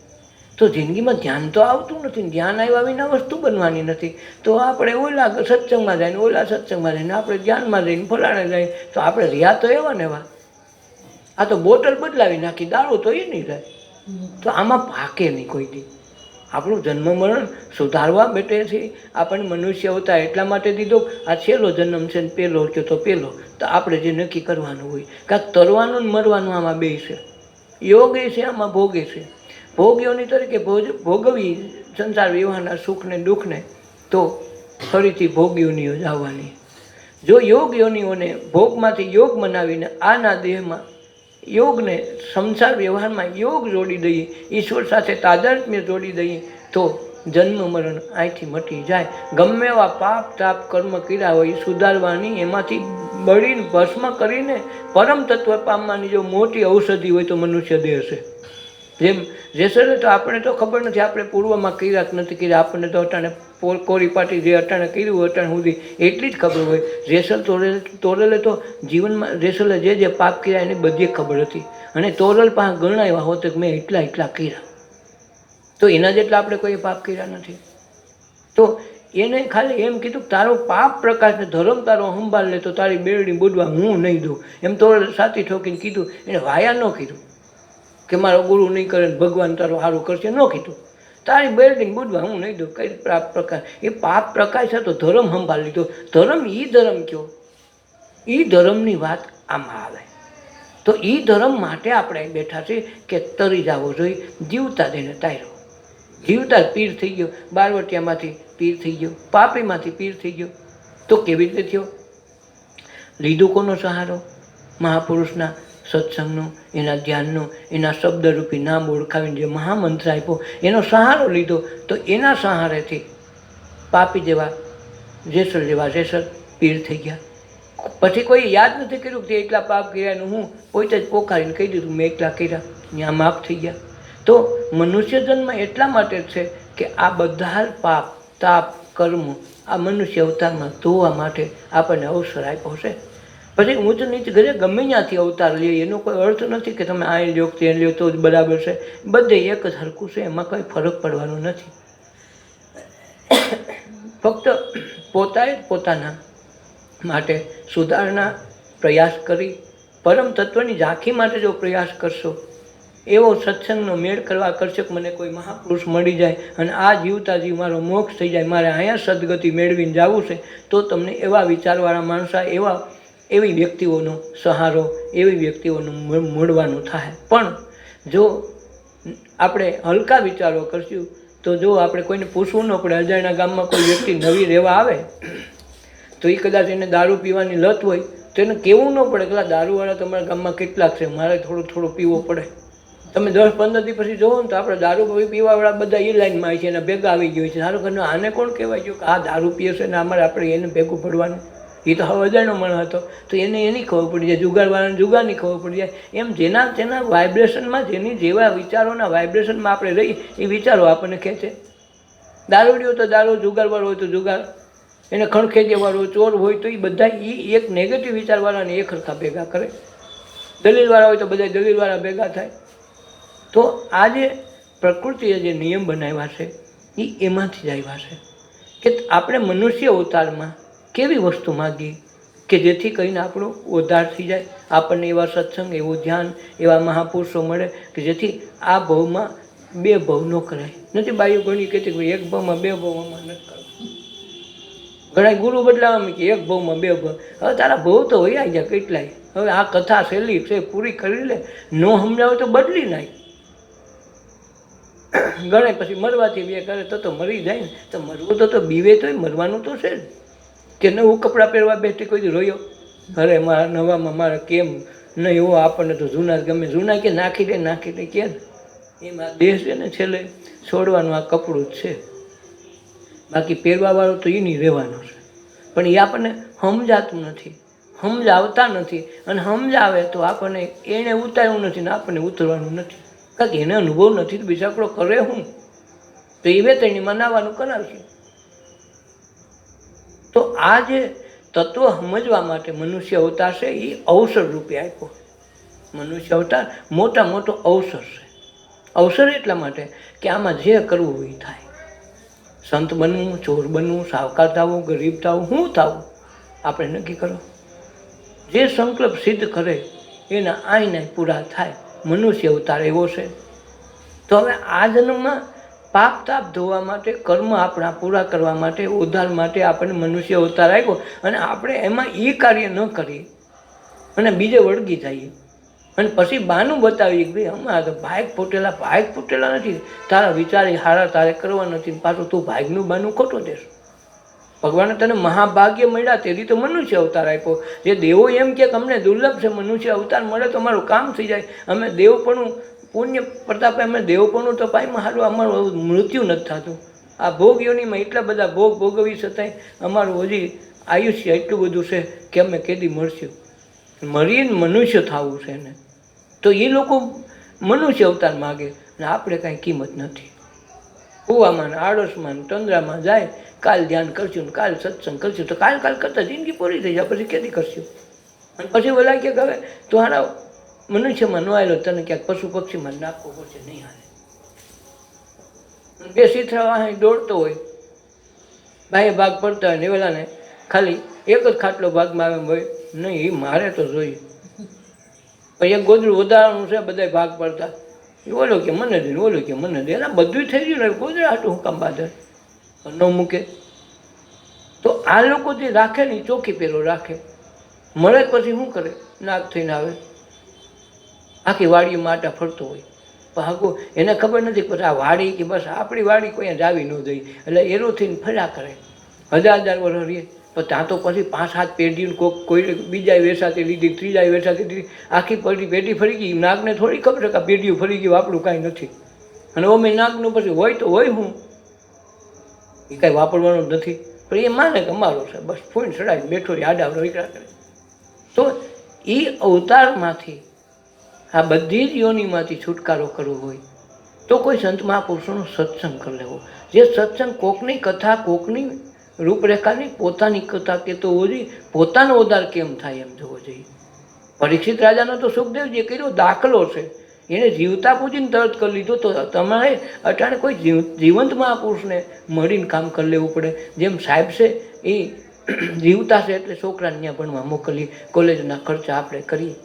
તો જિંદગીમાં ધ્યાન તો આવતું નથી. ધ્યાન આવ્યા વિના વસ્તુ બનવાની નથી. તો આપણે ઓલા સત્સંગમાં જઈને ઓલા સત્સંગમાં જઈને આપણે ધ્યાનમાં જઈને ફલાણે જઈએ તો આપણે રહ્યા તો એવા ને એવા. આ તો બોટલ બદલાવી નાખી, દારૂ તો એ નહીં થાય. તો આમાં પાકે નહીં કોઈ દી. આપણું જન્મ મરણ સુધારવા બેઠે છે. આપણને મનુષ્ય અવતાર એટલા માટે દીધો, આ છેલ્લો જન્મ છે ને પહેલો કે તો પહેલો. તો આપણે જે નક્કી કરવાનું હોય, કાંઈક તરવાનું ને મરવાનું આમાં બે છે. યોગ એ છે, આમાં ભોગે છે. ભોગ્યોની તરીકે ભોગવી સંસાર વ્યવહારના સુખને દુઃખને, તો ફરીથી ભોગ્યોનીઓ જ આવવાની. જો યોગ યોનીઓને ભોગમાંથી યોગ મનાવીને આના દેહમાં યોગને સંસાર વ્યવહારમાં યોગ જોડી દઈએ, ઈશ્વર સાથે તાદાત્મ્ય જોડી દઈએ તો જન્મ મરણ અહીંથી મટી જાય. ગમે એવા પાપ તાપ કર્મ કર્યા હોય એ સુધારવાની, એમાંથી બળીને ભસ્મ કરીને પરમ તત્વ પામવાની જો મોટી ઔષધિ હોય તો મનુષ્ય દેહ છે. જેમ જેસરે તો આપણે તો ખબર નથી આપણે પૂર્વમાં કર્યા કે નથી કર્યા. આપણને તો અટાણે કોરી પાટી જે અટાણે કર્યું અટાણે સુધી એટલી જ ખબર હોય. જેસલ તોરલે તો જીવનમાં જેસલે જે પાપ કર્યા એની બધી ખબર હતી. અને તોરલ પાસે ગણાવ્યા હોત કે મેં એટલા કર્યા, તો એના જેટલા આપણે કોઈ પાપ કર્યા નથી. તો એને ખાલી એમ કીધું તારો પાપ પ્રકાશને ધર્મ તારો સંભાળ લે તો તારી બેરડી બુડવા હું નહીં દઉં. એમ તોરલ સાથી ઠોકીને કીધું. એને વાયા ન કીધું કે મારો ગુરુ નહીં કરે ને ભગવાન તારો સારું કરશે, ન કીધું. તારી બિલ્ડિંગ બુડવા હું નહીં દઉં. કઈ પાપ પ્રકાશ? એ પાપ પ્રકાશ હતો, ધર્મ સંભાળી લીધો. ધર્મ ઈ ધર્મ કયો? ઈ ધર્મની વાત આમાં આવે. તો ઈ ધર્મ માટે આપણે બેઠા છીએ કે તરી જવો જોઈએ. જીવતા તેને તાર્યો. જીવતા જ પીર થઈ ગયો. બારવટિયામાંથી પીર થઈ ગયો, પાપીમાંથી પીર થઈ ગયો. તો કેવી રીતે થયો? લીધું કોનો સહારો? મહાપુરુષના સત્સંગનો, એના ધ્યાનનો, એના શબ્દરૂપી નામ ઓળખાવીને જે મહામંત્ર આપ્યો એનો સહારો લીધો. તો એના સહારેથી પાપી જેવા જેસર પીર થઈ ગયા. પછી કોઈ યાદ નથી કર્યું કે એટલા પાપ કર્યાનું હું પોતે જ પોકારીને કહી દીધું મેં એટલા કર્યા, ત્યાં માફ થઈ ગયા. તો મનુષ્ય જન્મ એટલા માટે છે કે આ બધા પાપ તાપ કર્મો આ મનુષ્ય અવતારમાં ધોવા માટે આપણને અવસર આપ્યો છે. પછી ઊંચ નીચ ઘરે ગમે ત્યાંથી અવતાર લે એનો કોઈ અર્થ નથી કે તમે આ લ્યો તે લ્યો તો જ બરાબર છે. બધે એક જ હરખું છે, એમાં કંઈ ફરક પડવાનો નથી. ફક્ત પોતાએ પોતાના માટે સુધારણા પ્રયાસ કરી પરમ તત્વની ઝાંખી માટે જો પ્રયાસ કરશો, એવો સત્સંગનો મેળ કરવા કરશે કે મને કોઈ મહાપુરુષ મળી જાય અને આ જીવતા જીવ મારો મોક્ષ થઈ જાય, મારે અહીંયા સદગતિ મેળવીને જવું છે, તો તમને એવા વિચારવાળા માણસો, એવી વ્યક્તિઓનો સહારો, એવી વ્યક્તિઓનું મળવાનું થાય. પણ જો આપણે હલકા વિચારો કરશું તો જો આપણે કોઈને પૂછવું ન પડે, અજાણ્યા ગામમાં કોઈ વ્યક્તિ નવી રહેવા આવે તો એ કદાચ એને દારૂ પીવાની લત હોય તો એને કહેવું ન પડે કે દારૂવાળા તમારા ગામમાં કેટલાક છે, મારે થોડો પીવો પડે. તમે 10-15 દી પછી જોવો ને તો આપણે દારૂ પીવાવાળા બધા એ લાઈનમાં આવી છે, એના ભેગા આવી ગયો છે. સારું કરીને આને કોણ કહેવાય ગયું કે આ દારૂ પીએ છે ને આપણે એને ભેગું પડવાનું? એ તો હવે અજાણ્યો માણસ હતો તો એને એની ખબર પડી જાય, જુગારવાળાને જુગારની ખબર પડી જાય. એમ જેના તેના વાઇબ્રેશનમાં, જેની જેવા વિચારોના વાઇબ્રેશનમાં આપણે રહીએ એ વિચારો આપણને ખેંચે. દારૂડિયો તો દારૂ, જુગારવાળો હોય તો જુગાર, એને ખણખેજવાળો ચોર હોય તો એ બધા એ એક નેગેટિવ વિચારવાળાને એક હરખા ભેગા કરે. દલીલવાળા હોય તો બધા દલીલવાળા ભેગા થાય. તો આ જે પ્રકૃતિએ જે નિયમ બનાવ્યા છે એ એમાંથી જ આવ્યા છે કે આપણે મનુષ્ય અવતારમાં કેવી વસ્તુ માગીએ કે જેથી કરીને આપણો ઉદ્ધાર થઈ જાય, આપણને એવા સત્સંગ, એવું ધ્યાન, એવા મહાપુરુષો મળે કે જેથી આ ભવમાં બે ભવ ન કરાય. નથી બાઈઓ ઘણી કહેતી કે એક ભવમાં બે ભવમાં નથી કરવું. ઘણા ગુરુ બદલાવામાં કે એક ભવમાં બે ભવ. હવે તારા ભવ તો હોય ગયા કેટલાય. હવે આ કથા સહેલી છે, પૂરી કરી લે. ન સમજાવે તો બદલી નાખ. ગણે પછી મરવાથી બે કરે તો મરી જાય ને. તો મરવું તો બીવે તોય મરવાનું તો છે જ. કે નવું કપડાં પહેરવા બેઠી કોઈ રોયો, અરે મારા નવામાં મારે કેમ નહીં, એવો આપણને તો જૂના જ ગમે. જૂના કે નાખી દે કે એમાં દેશ છે ને છેલ્લે છોડવાનું આ કપડું જ છે. બાકી પહેરવાવાળો તો એ નહીં રહેવાનો છે. પણ એ આપણને સમજાતું નથી, સમજાવતા નથી. અને સમજાવે તો આપણને એને ઉતારવું નથી ને આપણને ઉતરવાનું નથી. કારણ કે એને અનુભવ નથી તો બીજાકડો કરે હું તો એ વેતણીમાં નાવાનું કરાવશે. તો આ જે તત્વ સમજવા માટે મનુષ્ય અવતાર છે એ અવસર રૂપે આપ્યો. મનુષ્ય અવતાર મોટો અવસર છે. અવસર એટલા માટે કે આમાં જે કરવું હોય એ થાય. સંત બનવું, ચોર બનવું, સાવકાર થવું, ગરીબ થવું, શું થવું આપણે નક્કી કરો. જે સંકલ્પ સિદ્ધ કરે એના આઈના પૂરા થાય. મનુષ્ય અવતાર એવો છે. તો હવે આ જન્મમાં પાપ તાપ ધોવા માટે, કર્મ આપણા પૂરા કરવા માટે, ઉદ્ધાર માટે આપણને મનુષ્ય અવતાર આવ્યો. અને આપણે એમાં એ કાર્ય ન કરીએ અને બીજે વળગી જઈએ અને પછી બાનું બતાવીએ કે ભાઈ અમારા તો ભાગ ફૂટેલા નથી, તારા વિચાર હારા તારે કરવા નથી, પાછું તું ભાગનું બાનું ખોટું દેશ. ભગવાને તને મહાભાગ્ય મળ્યા તેથી તો મનુષ્ય અવતાર આપ્યો. જે દેવો એમ કે અમને દુર્લભ છે, મનુષ્ય અવતાર મળે તો અમારું કામ થઈ જાય, અમે દેવપણું પુણ્ય પ્રતાપે અમે દેવપણું તો પાઈમાં સારું અમારું મૃત્યુ નથી થતું. આ ભોગ યોનીમાં એટલા બધા ભોગ ભોગવી છતાંય અમારું હજી આયુષ્ય એટલું બધું છે કે અમે કેદી મળશું. મરીને મનુષ્ય થવું છે ને તો એ લોકો મનુષ્ય અવતાર માગે ને આપણે કાંઈ કિંમત નથી. કૂવામાં, આડોશમાં, તંદ્રામાં જાય, કાલ ધ્યાન કરશું ને કાલ સત્સંગ કરશું તો કાલ કરતાં જિંદગી પૂરી થઈ જાય. પછી કેદી કરશું? અને પછી બોલાય કે હવે તું હારા મનુષ્યમાં ન આવેલો, તને ક્યાંક પશુ પક્ષીમાં નાખવો પડશે. નહીં હાલે. બે સીથરા દોડતો હોય, ભાઈ ભાગ પડતા હોય ને વેલાને ખાલી એક જ ખાટલો ભાગમાં આવે હોય નહીં, એ મારે તો જોઈએ. પછી એક ગોદડું વધારાનું છે, બધા ભાગ પડતા, ઓલો કે મને દે, ઓલો કે મને દે, એના બધું થઈ ગયું ને ગોદડા હાટું હું કામ બાદર ન મૂકે. તો આ લોકો જે રાખે ને ચોખ્ખી પેલો રાખે, મળે પછી શું કરે? નાક થઈને આવે, આખી વાડીમાં આટા ફરતો હોય. પણ હાકો એને ખબર નથી પછી આ વાડી કે બસ આપણી વાડી કોઈ જાવી ન જઈ, એટલે એરું થઈને ફર્યા કરે. 1000 વર્ષ રહીએ પણ ત્યાં તો પછી 5-7 પેઢીને કોઈ બીજા વેસાતી લીધી, ત્રીજા વેસાતી લીધી, આખી પેઢી ફરી ગઈ. નાગને થોડી ખબર કે આ પેઢીઓ ફરી ગયું, આપણું કાંઈ નથી. અને અમે નાગનું પછી હોય તો હોય હું, એ કાંઈ વાપરવાનું જ નથી. પણ એ માને કે અમારો છે, બસ ફૂઈને ચડાવીને બેઠો રહી, આડા રોકડા કરે. તો એ અવતારમાંથી, આ બધી જ યોનિમાંથી છુટકારો કરવો હોય તો કોઈ સંત મહાપુરુષોનો સત્સંગ કરી લેવો. જે સત્સંગ કોકની કથા, કોકની રૂપરેખાની પોતાની કથા કહેતો હોવો જોઈએ, પોતાનો ઉદ્ધાર કેમ થાય એમ જોવો જોઈએ. પરીક્ષિત રાજાનો તો સુખદેવજીએ કર્યો દાખલો છે. એને જીવતા પૂજીને તરત કરી લીધું. તો તમારે અટાણે કોઈ જીવંત મહાપુરુષને મળીને કામ કરી લેવું પડે. જેમ સાહેબ છે એ જીવતા છે એટલે છોકરાને ત્યાં ભણવા મોકલીએ, કોલેજના ખર્ચા આપણે કરીએ.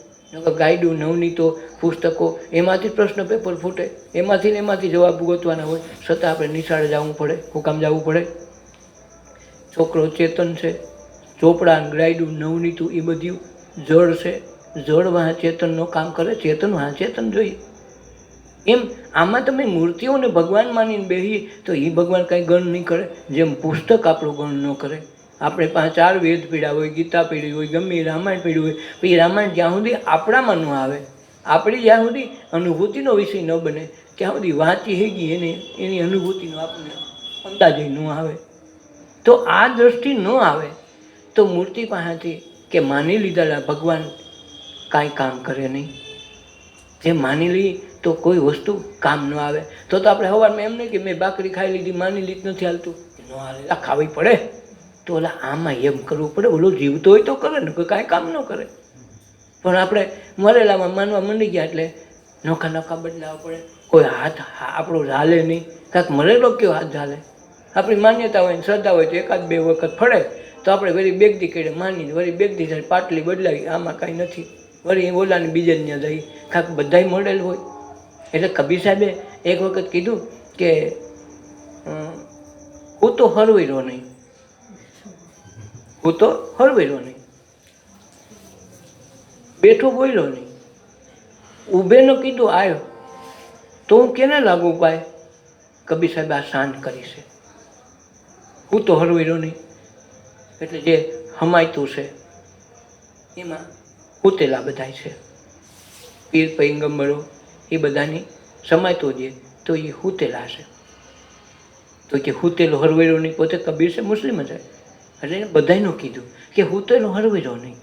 ગાઈડું નવનીતો પુસ્તકો એમાંથી પ્રશ્ન પેપર ફૂટે, એમાંથી જવાબ ગોતવાના હોય, છતાં આપણે નિશાળે જવું પડે. શું કામ જવું પડે? છોકરો ચેતન છે, ચોપડા ગાઈડું નવનીતું એ બધું જળ છે, જળ વાહ ચેતનનો કામ કરે, ચેતન વાહ ચેતન જોઈએ. એમ આમાં તમે મૂર્તિઓને ભગવાન માનીને બેસીએ તો એ ભગવાન કાંઈ ગણ નહીં કરે. જેમ પુસ્તક આપણું ગણ ન કરે. આપણે 5-4 વેદ પીડા હોય, ગીતા પીડી હોય, ગમે રામાયણ પીડ્યું હોય, પછી રામાયણ જ્યાં સુધી આપણામાં ન આવે, આપણી જ્યાં સુધી અનુભૂતિનો વિષય ન બને ત્યાં સુધી વાંચી હેગી એની અનુભૂતિનો આપણને અંદાજ ન આવે. તો આ દ્રષ્ટિ ન આવે તો મૂર્તિ પાસેથી કે માની લીધેલા ભગવાન કાંઈ કામ કરે નહીં. જે માની લઈએ તો કોઈ વસ્તુ કામ ન આવે. તો આપણે સવારમાં એમ નહીં કે મેં ભાખરી ખાઈ લીધી, માની લીધી, નથી હાલતું, ન હાલે, ખાવી પડે. તો ઓલા આમાં એમ કરવું પડે. ઓલો જીવતો હોય તો કરે ને, કોઈ કાંઈ કામ ન કરે. પણ આપણે મરેલામાં માનવા માંડી ગયા એટલે નોખા બદલાવવા પડે. કોઈ હાથ આપણો ઝાલે નહીં, કાંઈક મરેલો કયો હાથ ઝાલે. આપણી માન્યતા હોય ને શ્રદ્ધા હોય તો 1-2 વખત ફળે તો આપણે વળી બેગદી કેડે માની, વળી બેગદી થાય પાટલી બદલાવી, આમાં કાંઈ નથી. વળી ઓલાને બીજે ત્યાં જઈ કાંઈક બધાય મળેલ હોય. એટલે કબીર સાહેબે એક વખત કીધું કે હું તો હરવેરો નહીં, હું તો હરવેરો નહીં, બેઠો બોલ્યો નહીં, ઊભેનો કીધું આવ્યો તો હું કેને લાગુ પાય? કબીર સાહેબ આ શાંત કરી છે. હું તો હરવેરો નહીં એટલે જે હમાયતું છે એમાં ઉતેલા બધાય છે. પીર પૈગંબરો એ બધાની સમાયતો જે તો એ હુતેલા છે. તો કે હુતેલો હરવેરો નહીં, પોતે કબીર છે, મુસ્લિમ જ. એટલે એને બધાયનું કીધું કે હુતેલો હરવેરો નહીં.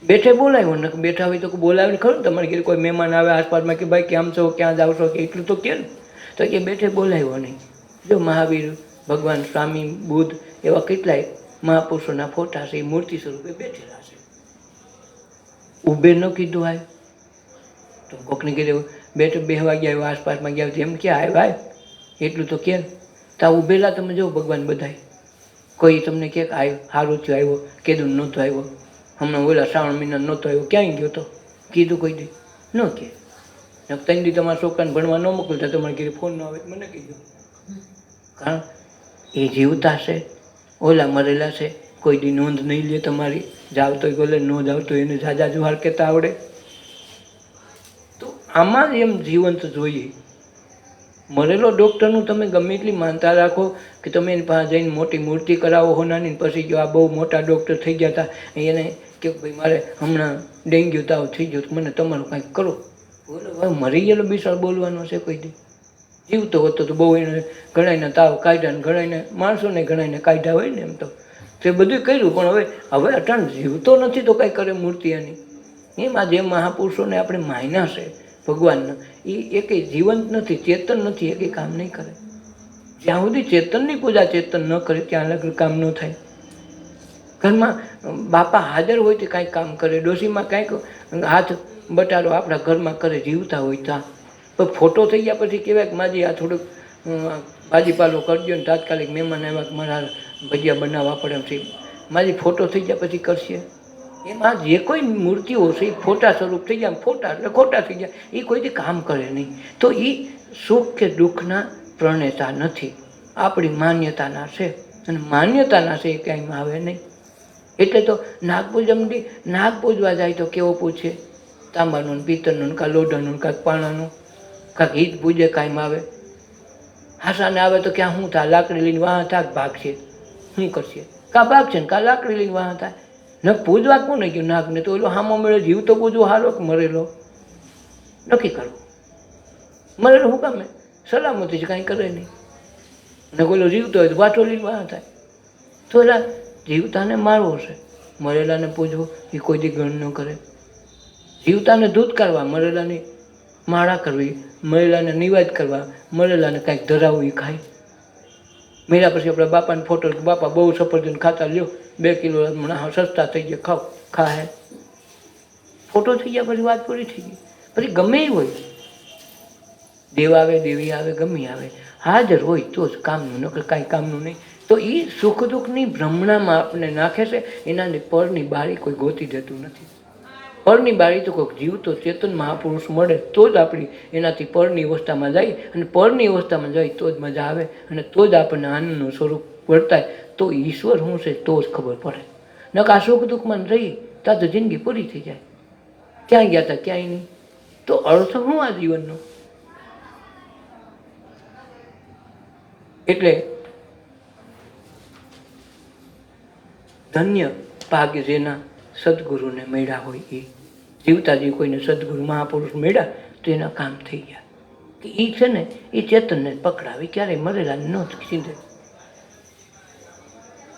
બેઠે બોલાવ્યો ને, બેઠા હોય તો બોલાવીને ખરું. તમારે ઘરે કોઈ મહેમાન આવે આસપાસમાં કે ભાઈ કેમ છો, ક્યાં જાવ છો, કે એટલું તો કે ને. તો કે બેઠે બોલાવ્યો નહીં. જો મહાવીર, ભગવાન સ્વામી, બુદ્ધ એવા કેટલાય મહાપુરુષોના ફોટા છે, એ મૂર્તિ સ્વરૂપે બેઠેલા છે. ઊભે ન કીધું આવ્યો તો કોકને કીધું બેઠે બેહવા ગયા આવ્યો, આસપાસમાં ગયા તો એમ ક્યાં આવ્યા એટલું તો કે. તા ઊભેલા તમે જો ભગવાન બધાય. કોઈ તમને કે આવ્યો, સારું થયું આવ્યો, કીધું નહોતો આવ્યો, હમણાં ઓલા શ્રાવણ મહિના નહોતો આવ્યો, ક્યાંય ગયો તો કીધું કોઈ દી ન કે. 3 દી તમારા છોકરાને ભણવા ન મોકલતા તમારે ઘરે ફોન ન આવે મને કીધું. કારણ એ જીવતા છે, ઓલા મરેલા છે, કોઈ દી નોંધ નહીં લે તમારી. જાવ તો બોલે, ન જાવ તો એને જાજા જુહાર કહેતા આવડે. તો આમાં જ એમ જીવંત જોઈએ. મરેલો ડૉક્ટરનું તમે ગમે એટલી માનતા રાખો કે તમે એની પાસે જઈને મોટી મૂર્તિ કરાવો હોનાની, પછી જો આ બહુ મોટા ડૉક્ટર થઈ ગયા હતા, એને કે ભાઈ મારે હમણાં ડેન્ગ્યુ તાવ થઈ ગયો તો મને તમારું કાંઈક કરો. બોલો હવે મરી ગયેલો બિચારો બોલવાનો છે કોઈ દી? જીવતો હતો તો બહુ એને ઘણાઈને તાવ કાઢ્યા ને ઘણાઈને માણસોને ઘણાઈને કાઢ્યા હોય ને. એમ તો તે બધું કર્યું, પણ હવે અટાણ જીવતો નથી તો કાંઈ કરે મૂર્તિ એની. એમાં જે મહાપુરુષોને આપણે માયના છે ભગવાનના, એ એકેય જીવંત નથી, ચેતન નથી, એકેય કામ નહીં કરે. જ્યાં સુધી ચેતનની પૂજા ચેતન ન કરે ત્યાં લગી કામ ન થાય. ઘરમાં બાપા હાજર હોય તો કાંઈક કામ કરે, ડોશીમાં કાંઈક હાથ બટાડો આપણા ઘરમાં કરે, જીવતા હોય ત્યાં. પણ ફોટો થઈ ગયા પછી કહેવાય કે માજી આ થોડુંક ભાજીપાલો કરજો ને, તાત્કાલિક મહેમાન આવ્યા મારા ભજીયા બનાવવા પડે એમ છે. મારી ફોટો થઈ ગયા પછી કરશે. એમાં જે કોઈ મૂર્તિઓ છે એ ફોટા સ્વરૂપ થઈ ગયા, ફોટા એટલે ખોટા થઈ ગયા, એ કોઈથી કામ કરે નહીં. તો એ સુખ કે દુઃખના પ્રણેતા નથી, આપણી માન્યતાના છે. અને માન્યતાના છે એ ક્યાંય આવે નહીં. એટલે તો નાગપૂજમથી નાગ પૂજવા જાય તો કેવો પૂછે? તાંબાનું, પિત્તળનું, કાં લોઢાનું, કાંઈક પાણાનું, કાંઈક હિત પૂજે કાંઈમાં આવે. હાસાને આવે તો ક્યાં શું થાય? લાકડી લઈને વાહ થાય, ભાગશે, શું કરશે? કાં ભાગશે ને કાં લાકડી લઈને વાહ થાય. ન પૂજવા કોને ગયું નાગને? તો ઓલો હામો મેળો જીવ તો પૂજવો હારો કે મરેલો? નક્કી કરવું. મરેલો શું કામે? સલામતી છે, કાંઈ કરે નહીં. ને ઓલો જીવતો હોય તો વાઠો લઈને વાહ થાય. તો એલા જીવતાને મારવો છે, મરેલાને પૂજવો એ કોઈ દી ગણ ન કરે. જીવતાને દૂધ કાઢવા, મરેલાની માળા કરવી, મરેલાને નિવાજ કરવા, મરેલાને કાંઈક ધરાવવું એ ખાય. મહિના પછી આપણા બાપાને ફોટો, બાપા બહુ સફરજન ખાતા, લ્યો 2 કિલો હમણાં સસ્તા થઈ ગયા, ખાઓ, ખાહે, ફોટો થઈ ગયા, પછી વાત પૂરી થઈ ગઈ. પછી ગમે એ હોય, દેવ આવે, દેવી આવે, ગમે આવે, હાજર હોય તો જ કામનું, નકર કાંઈ કામનું નહીં. તો એ સુખ દુઃખની ભ્રમણામાં આપણને નાખે છે. એનાની પરની બારી કોઈ ગોતી દેતું નથી. પરની બારી તો કોઈક જીવતો ચેતન મહાપુરુષ મળે તો જ આપણી એનાથી પરની અવસ્થામાં જાય, અને પરની અવસ્થામાં જાય તો જ મજા આવે, અને તો જ આપણને આનંદનું સ્વરૂપ વર્તાય. તો ઈશ્વર શું છે તો જ ખબર પડે. નકર આ સુખ દુઃખમાં રહીએ ત્યાં તો જિંદગી પૂરી થઈ જાય. ક્યાં ગયા હતા, ક્યાંય નહીં. તો અર્થ શું આ જીવનનો? એટલે ધન્ય ભાગ્ય જેના સદગુરુને મળ્યા હોય. એ જીવતા જે કોઈને સદગુરુ મહાપુરુષ મળ્યા તો એના કામ થઈ ગયા. કે એ છે ને એ ચેતનને પકડાવી, ક્યારેય મરેલા ન સીધે.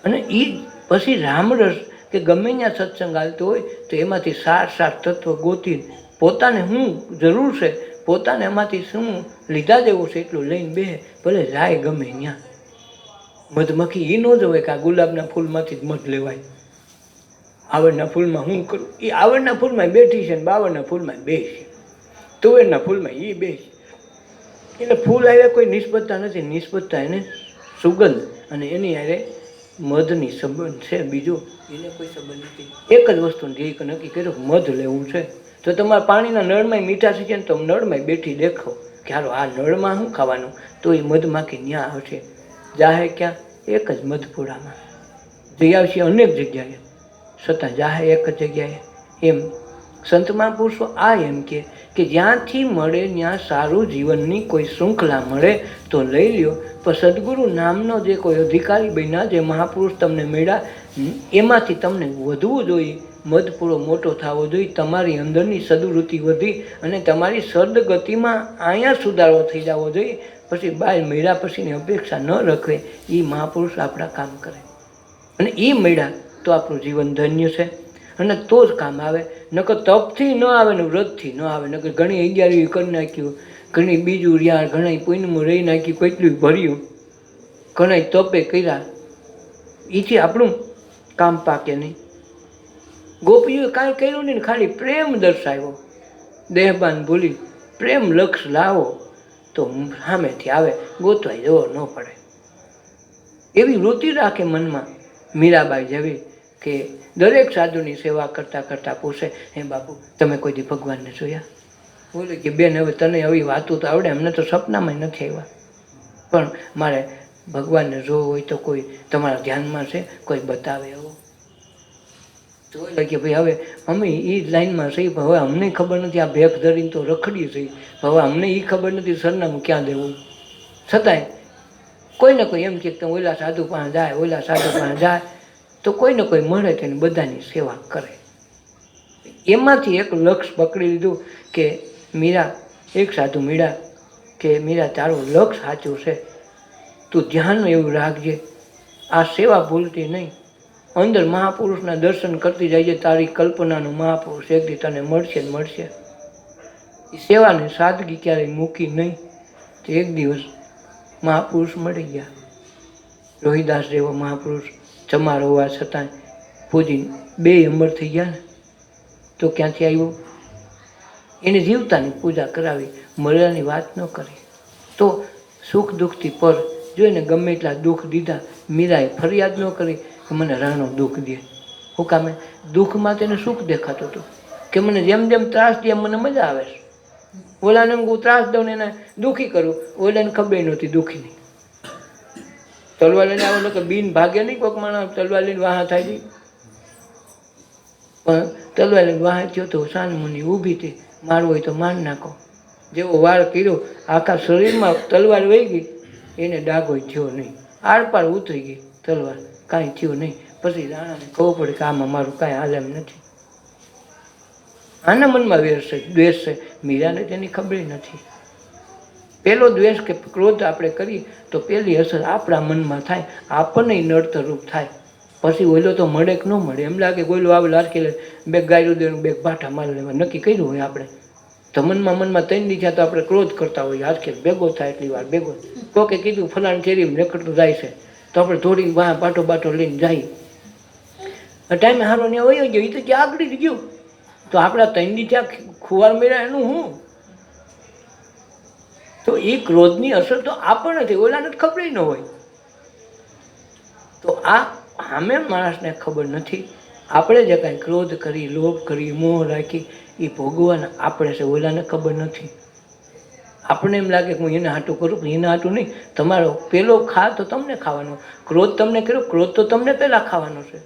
અને એ પછી રામરસ કે ગમે ત્યાં સત્સંગ હાલતો હોય તો એમાંથી સાર તત્વ ગોતી પોતાને શું જરૂર છે, પોતાને એમાંથી શું લીધા જેવું છે એટલું લઈને બેસે, ભલે જાય ગમે ત્યાં. મધમક્ખી એ ન જોવે કે આ ગુલાબના ફૂલમાંથી જ મધ લેવાય, આવડના ફૂલમાં હું કરું. એ આવડના ફૂલમાં બેઠી છે ને બાવળના ફૂલમાં બેસી, તુવેરના ફૂલમાં એ બેસી. એટલે ફૂલ આવ્યા કોઈ નિસ્બતતા નથી. નિસ્બતતા એને સુગંધ અને એની હારે મધની સંબંધ છે, બીજો એને કોઈ સંબંધ નથી. એક જ વસ્તુને ધ્યેય નક્કી કર્યો કે મધ લેવું છે. તો તમારા પાણીના નળમાં મીઠાશ છે ને તો નળમાં બેઠી દેખો કે હાલો આ નળમાં શું ખાવાનું, તો એ મધમાખી ન્યા આવશે. જાહે ક્યાં? એક જ મધપુરામાં. જઈ આવશે અનેક જગ્યાએ, છતાં જાહે એક જ જગ્યાએ. એમ સંત મહાપુરુષો આ એમ કે જ્યાંથી મળે ત્યાં સારું જીવનની કોઈ શૃંખલા મળે તો લઈ લ્યો. પણ સદગુરુ નામનો જે કોઈ અધિકારી બન્યા, જે મહાપુરુષ તમને મળ્યા, એમાંથી તમને વધવું જોઈએ. મધ પૂરો મોટો થવો જોઈએ, તમારી અંદરની સદવૃત્તિ વધી અને તમારી સદગતિમાં અહીંયા સુધારો થઈ જવો જોઈએ. પછી બહાર મળ્યા પછીની અપેક્ષા ન રાખવે. એ મહાપુરુષ આપણા કામ કરે, અને એ મળ્યા તો આપણું જીવન ધન્ય છે, અને તો જ કામ આવે. નકર તપથી ન આવે ને વ્રતથી ન આવે. નકર ઘણી 11 કરી નાખ્યું, ઘણી બીજું રહ્યા, ઘણા પુણ્યમાં રહી નાખ્યું, કેટલું ભર્યું, ઘણા તપે કર્યા, એથી આપણું કામ પાકે નહીં. ગોપીઓએ કાંઈ કર્યું નહીં, ખાલી પ્રેમ દર્શાવ્યો. દેહબાન ભૂલી પ્રેમ લક્ષ લાવો તો સામેથી આવે, ગોતવાઈ જવો ન પડે. એવી વૃત્તિ રાખે મનમાં. મીરાબાઈ જેવી કે દરેક સાધુની સેવા કરતાં કરતાં પૂછે, હે બાપુ તમે કોઈ દી ભગવાનને જોયા? બોલે કે બેન હવે તને આવી વાતું તો આવડે, અમને તો સપનામાં નથી આવ્યા, પણ મારે ભગવાનને જોવું હોય તો કોઈ તમારા ધ્યાનમાં છે, કોઈ બતાવે એવો. તો એટલે કે ભાઈ હવે અમે એ લાઈનમાં છીએ, હવે અમને ખબર નથી, આ ભેખ ધરીને તો રખડી છે, હવે અમને એ ખબર નથી સરનામું ક્યાં દેવું. છતાંય કોઈ ને કોઈ એમ કે ઓલા સાધુ પાસે જાય, ઓલા સાધુ પાસે જાય, તો કોઈ ને કોઈ મળે તેને બધાની સેવા કરે. એમાંથી એક લક્ષ્ય પકડી લીધું કે મીરા, એક સાધુ મળ્યા કે મીરા તારું લક્ષ્ય સાચું છે, તું ધ્યાન એવું રાખજે, આ સેવા ભૂલતી નહીં, અંદર મહાપુરુષના દર્શન કરતી જાય, તારી કલ્પનાનું મહાપુરુષ એક દી તને મળશે જ મળશે. એ સેવાને સાદગી ક્યારેય મૂકી નહીં. તો એક દિવસ મહાપુરુષ મળી ગયા. રોહિદાસ જેવો મહાપુરુષ ચમાર હોવા છતાં પૂજી 2 અમર થઈ ગયા ને, તો ક્યાંથી આવ્યું? એને જીવતાની પૂજા કરાવી, મળ્યાની વાત ન કરી. તો સુખ દુઃખથી પર જોઈને ગમે એટલા દુઃખ દીધા, મીરાએ ફરિયાદ ન કરી કે મને રાણો દુઃખ દે. હું કામે? દુઃખમાં તેને સુખ દેખાતું હતું કે મને જેમ જેમ ત્રાસ દે મને મજા આવે છે. ઓલાને હું ત્રાસ દઉં ને એને દુઃખી કરું, ઓલાને ખબર નહોતી દુઃખી નહીં. તલવાર લઈને આવો કે બીન ભાગે નહીં, કોઈક માણસ તલવાર લઈને વાહ થાય છે, પણ તલવાર લઈને વાહ થયો તો સાન મુનિ ઊભી હતી, મારવું હોય તો માર નાખો. જેવો વાર કર્યો, આખા શરીરમાં તલવાર વહી ગઈ, એને ડાઘો થયો નહીં, આરપાર ઉતરી ગઈ તલવાર, કાંઈ થયું નહીં. પછી રાણાને ખબર પડે કે આમાં મારું કાંઈ હાલ એમ નથી. આના મનમાં વેર છે, દ્વેષ છે, મીરાને તેની ખબર નથી. પહેલો દ્વેષ કે ક્રોધ આપણે કરીએ તો પહેલી અસર આપણા મનમાં થાય, આપણને નડતરરૂપ થાય. પછી ઓલો તો મળે કે ન મળે, એમ લાગે કોઈલો આવે લારકી લે, 2 ગાયરું દેવાનું, 2 ભાઠા મારી લેવા નક્કી કર્યું હોય આપણે, મનમાં 3 દી થયા તો આપણે ક્રોધ કરતા હોઈએ, આજકાલ ભેગો થાય એટલી વાર ભેગો. કોકે કીધું ફલાણ ચેરીમાં નીકળતું જાય છે તો આપણે થોડી વાહ બાટો લઈને જાય. ટાઈમે હારો ને વયો ગયો, એ તો ક્યાં આગળ જ ગયું. તો આપણા 3 દી ત્યાં ખુવાર મેળા એનું હું? તો એ ક્રોધની અસર તો આપણને થઈ, ઓલાને જ ખબર ન હોય. તો આ સામે માણસને ખબર નથી. આપણે જે કાંઈ ક્રોધ કરી, લોભ કરી, મોહ રાખી, એ ભોગવાના આપણે છે, ઓલાને ખબર નથી. આપણને એમ લાગે કે હું એને હાટું કરું, પણ એને હાટું નહીં. તમારો પેલો ખા તો તમને ખાવાનો, ક્રોધ તમને કર્યો, ક્રોધ તો તમને પહેલાં ખાવાનો છે.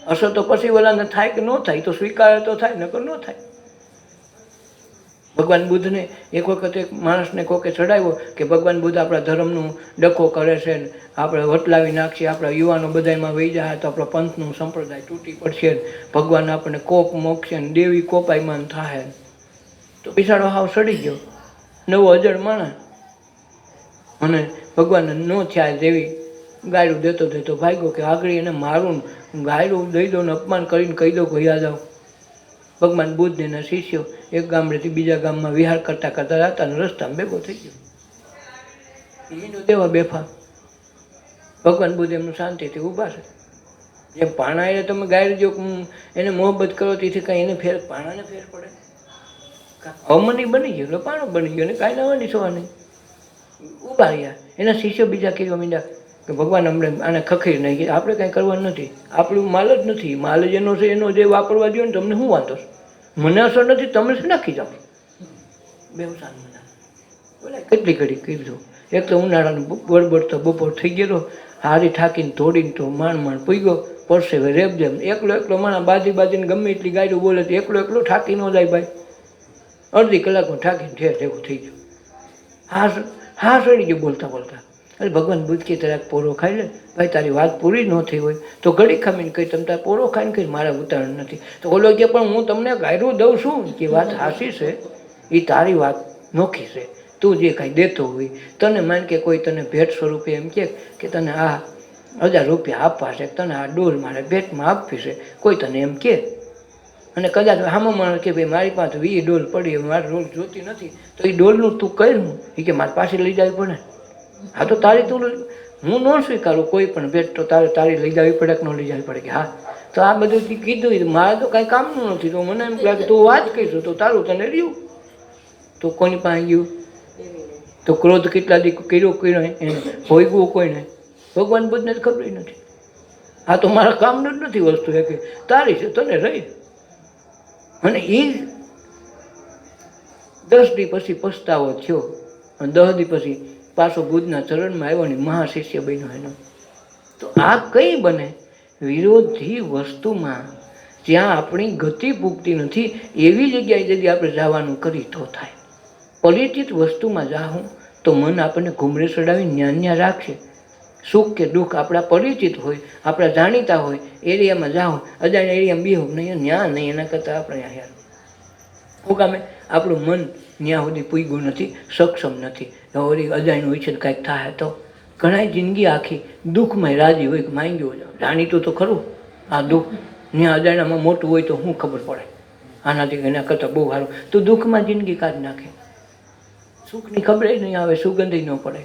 અસર તો પછી ઓલાને થાય કે ન થાય, તો સ્વીકાર તો થાય, નકર ન થાય. ભગવાન બુદ્ધને એક વખત એક માણસને કોકે ચડાવ્યો કે ભગવાન બુદ્ધ આપણા ધર્મનું ડખો કરે છે ને આપણે વટલાવી નાખીએ, આપણા યુવાનો બધામાં વહી જાય તો આપણો પંથનું સંપ્રદાય તૂટી પડશે, ભગવાન આપણને કોપ મોકશે ને દેવી કોપાયમાન થાય. તો બિચારો હાવ સડી ગયો, નવો અજળ માણસ, અને ભગવાનને ન થયા દેવી ગાયરું દેતો ભાગ્યો કે આગળ એને મારું ગાયરું દઈ દો ને અપમાન કરીને કહી દો કે યાદ આવો. ભગવાન બુદ્ધ એના શિષ્યો એક ગામડેથી બીજા ગામમાં વિહાર કરતા હતા અને રસ્તામાં ભેગો થઈ ગયો. મીંડો દેવા બેફા. ભગવાન બુદ્ધ એમનું શાંતિથી ઊભા છે. જેમ પાણા એ તમે ગાયર જો એને મોહબ્બત કરો તેથી કાંઈ એને ફેર, પાણાને ફેર પડે? અમની બની ગયો એટલે પાણો બની ગયો ને કાંઈ નવાની સવા નહીં. ઊભા રહ્યા. એના શિષ્યો બીજા કહેવા માંડ્યા કે ભગવાન અમને આને ખખેરી નાખી, આપણે કાંઈ કરવાનું નથી, આપણું માલ જ નથી, માલ જ એનો છે, એનો જે વાપરવા જોઈએ ને તમને શું વાંધો છે, મને અસર નથી, તમે શું નાખી જાઓ. બેવ સાન મને બોલે કેટલી ઘડી કીધું. એક તો ઉનાળાનું બળબડતો બપોર થઈ ગયેલો, હારી થાકીને તોડીને તો માંડ પૂગ્યો, પડશે રેબ જેમ એકલો માણા બાજીને ગમે એટલી ગાડીઓ બોલે તો એકલો થાકી ન જાય ભાઈ. અડધી કલાકમાં થાકીને ઠેર જેવું થઈ ગયું. હા સડી ગયો બોલતા. અરે ભગવાન બુદ્ધ કે તારા પોરો ખાઈ લે ભાઈ, તારી વાત પૂરી ન થઈ હોય તો ઘડી ખામીને કહી તમે તારા પોરો ખાઈને કહી મારા ઉતારણ નથી. તો ઓલો કે પણ હું તમને ગાયરું દઉં છું કે વાત હાસી છે, એ તારી વાત નોખી છે. તું જે કાંઈ દેતો હોય, તને માન કે કોઈ તને ભેટ સ્વરૂપે એમ કે તને આ 1000 રૂપિયા આપવા છે, તને આ ડોલ મારે ભેટમાં આપવી છે, કોઈ તને એમ કે, અને કદાચ હામો માણસ કે ભાઈ મારી પાસે 20 ડોલ પડી, મારી ડોલ જોતી નથી, તો એ ડોલનું તું કર્યું એ કે મારે પાછી લઈ જવી પડે. હા તો તારી તું, હું ન સ્વીકારું કોઈ પણ ભેટ, તો તારી લઈ જવી પડે કે ન લઈ જવી પડે? કે હા. તો આ બધું કીધું, મારે તો કાંઈ કામનું નથી, તો મને એમ લાગે તું વાત કહીશું તો તારું તને રહ્યું. તો કોની પાસે ગયું? તો ક્રોધ કેટલા દી કર્યો એને ભોગવું કોઈને? ભગવાન બુદ્ધને જ ખબર નથી. આ તો મારા કામનું જ નથી વસ્તુ, એ કે તારી છે તને રહી. અને એ 10 દી પછી પસ્તાવો થયો, અને 10 દી પછી પાછો બુદ્ધના ચરણમાં આવ્યો ને મહાશિષ્ય બન્યો એનો. તો આ કઈ બને? વિરોધી વસ્તુમાં જ્યાં આપણી ગતિ પૂગતી નથી એવી જગ્યાએ ଯଦି આપણે જવાનું કરી તો થાય. પરિચિત વસ્તુમાં જાઉં તો મન આપણને ઘૂમરે ચડાવી ન્યા રાખશે. સુખ કે દુઃખ આપણા પરિચિત હોય, આપણા જાણીતા હોય એરિયામાં જાઉં, અજાણ્યા એરિયામાં બેહું નહીં, ન્યા નહીં, એના કરતાં આપણે અહીંયા શું કામે આપણું મન ત્યાં સુધી પૂગ્યું નથી, સક્ષમ નથી. વળી અજાણ્યું હોય છે કાંઈક થાય તો ઘણા જિંદગી આખી દુઃખમાં રાજી હોય કે માંગ્યું જાણીતું તો ખરું આ દુઃખ, ત્યાં અજાણ્યામાં મોટું હોય તો શું ખબર પડે, આનાથી એના કરતાં બહુ સારું, તો દુઃખમાં જિંદગી કાઢી નાખે. સુખની ખબર નહીં આવે, સુગંધ ન પડે.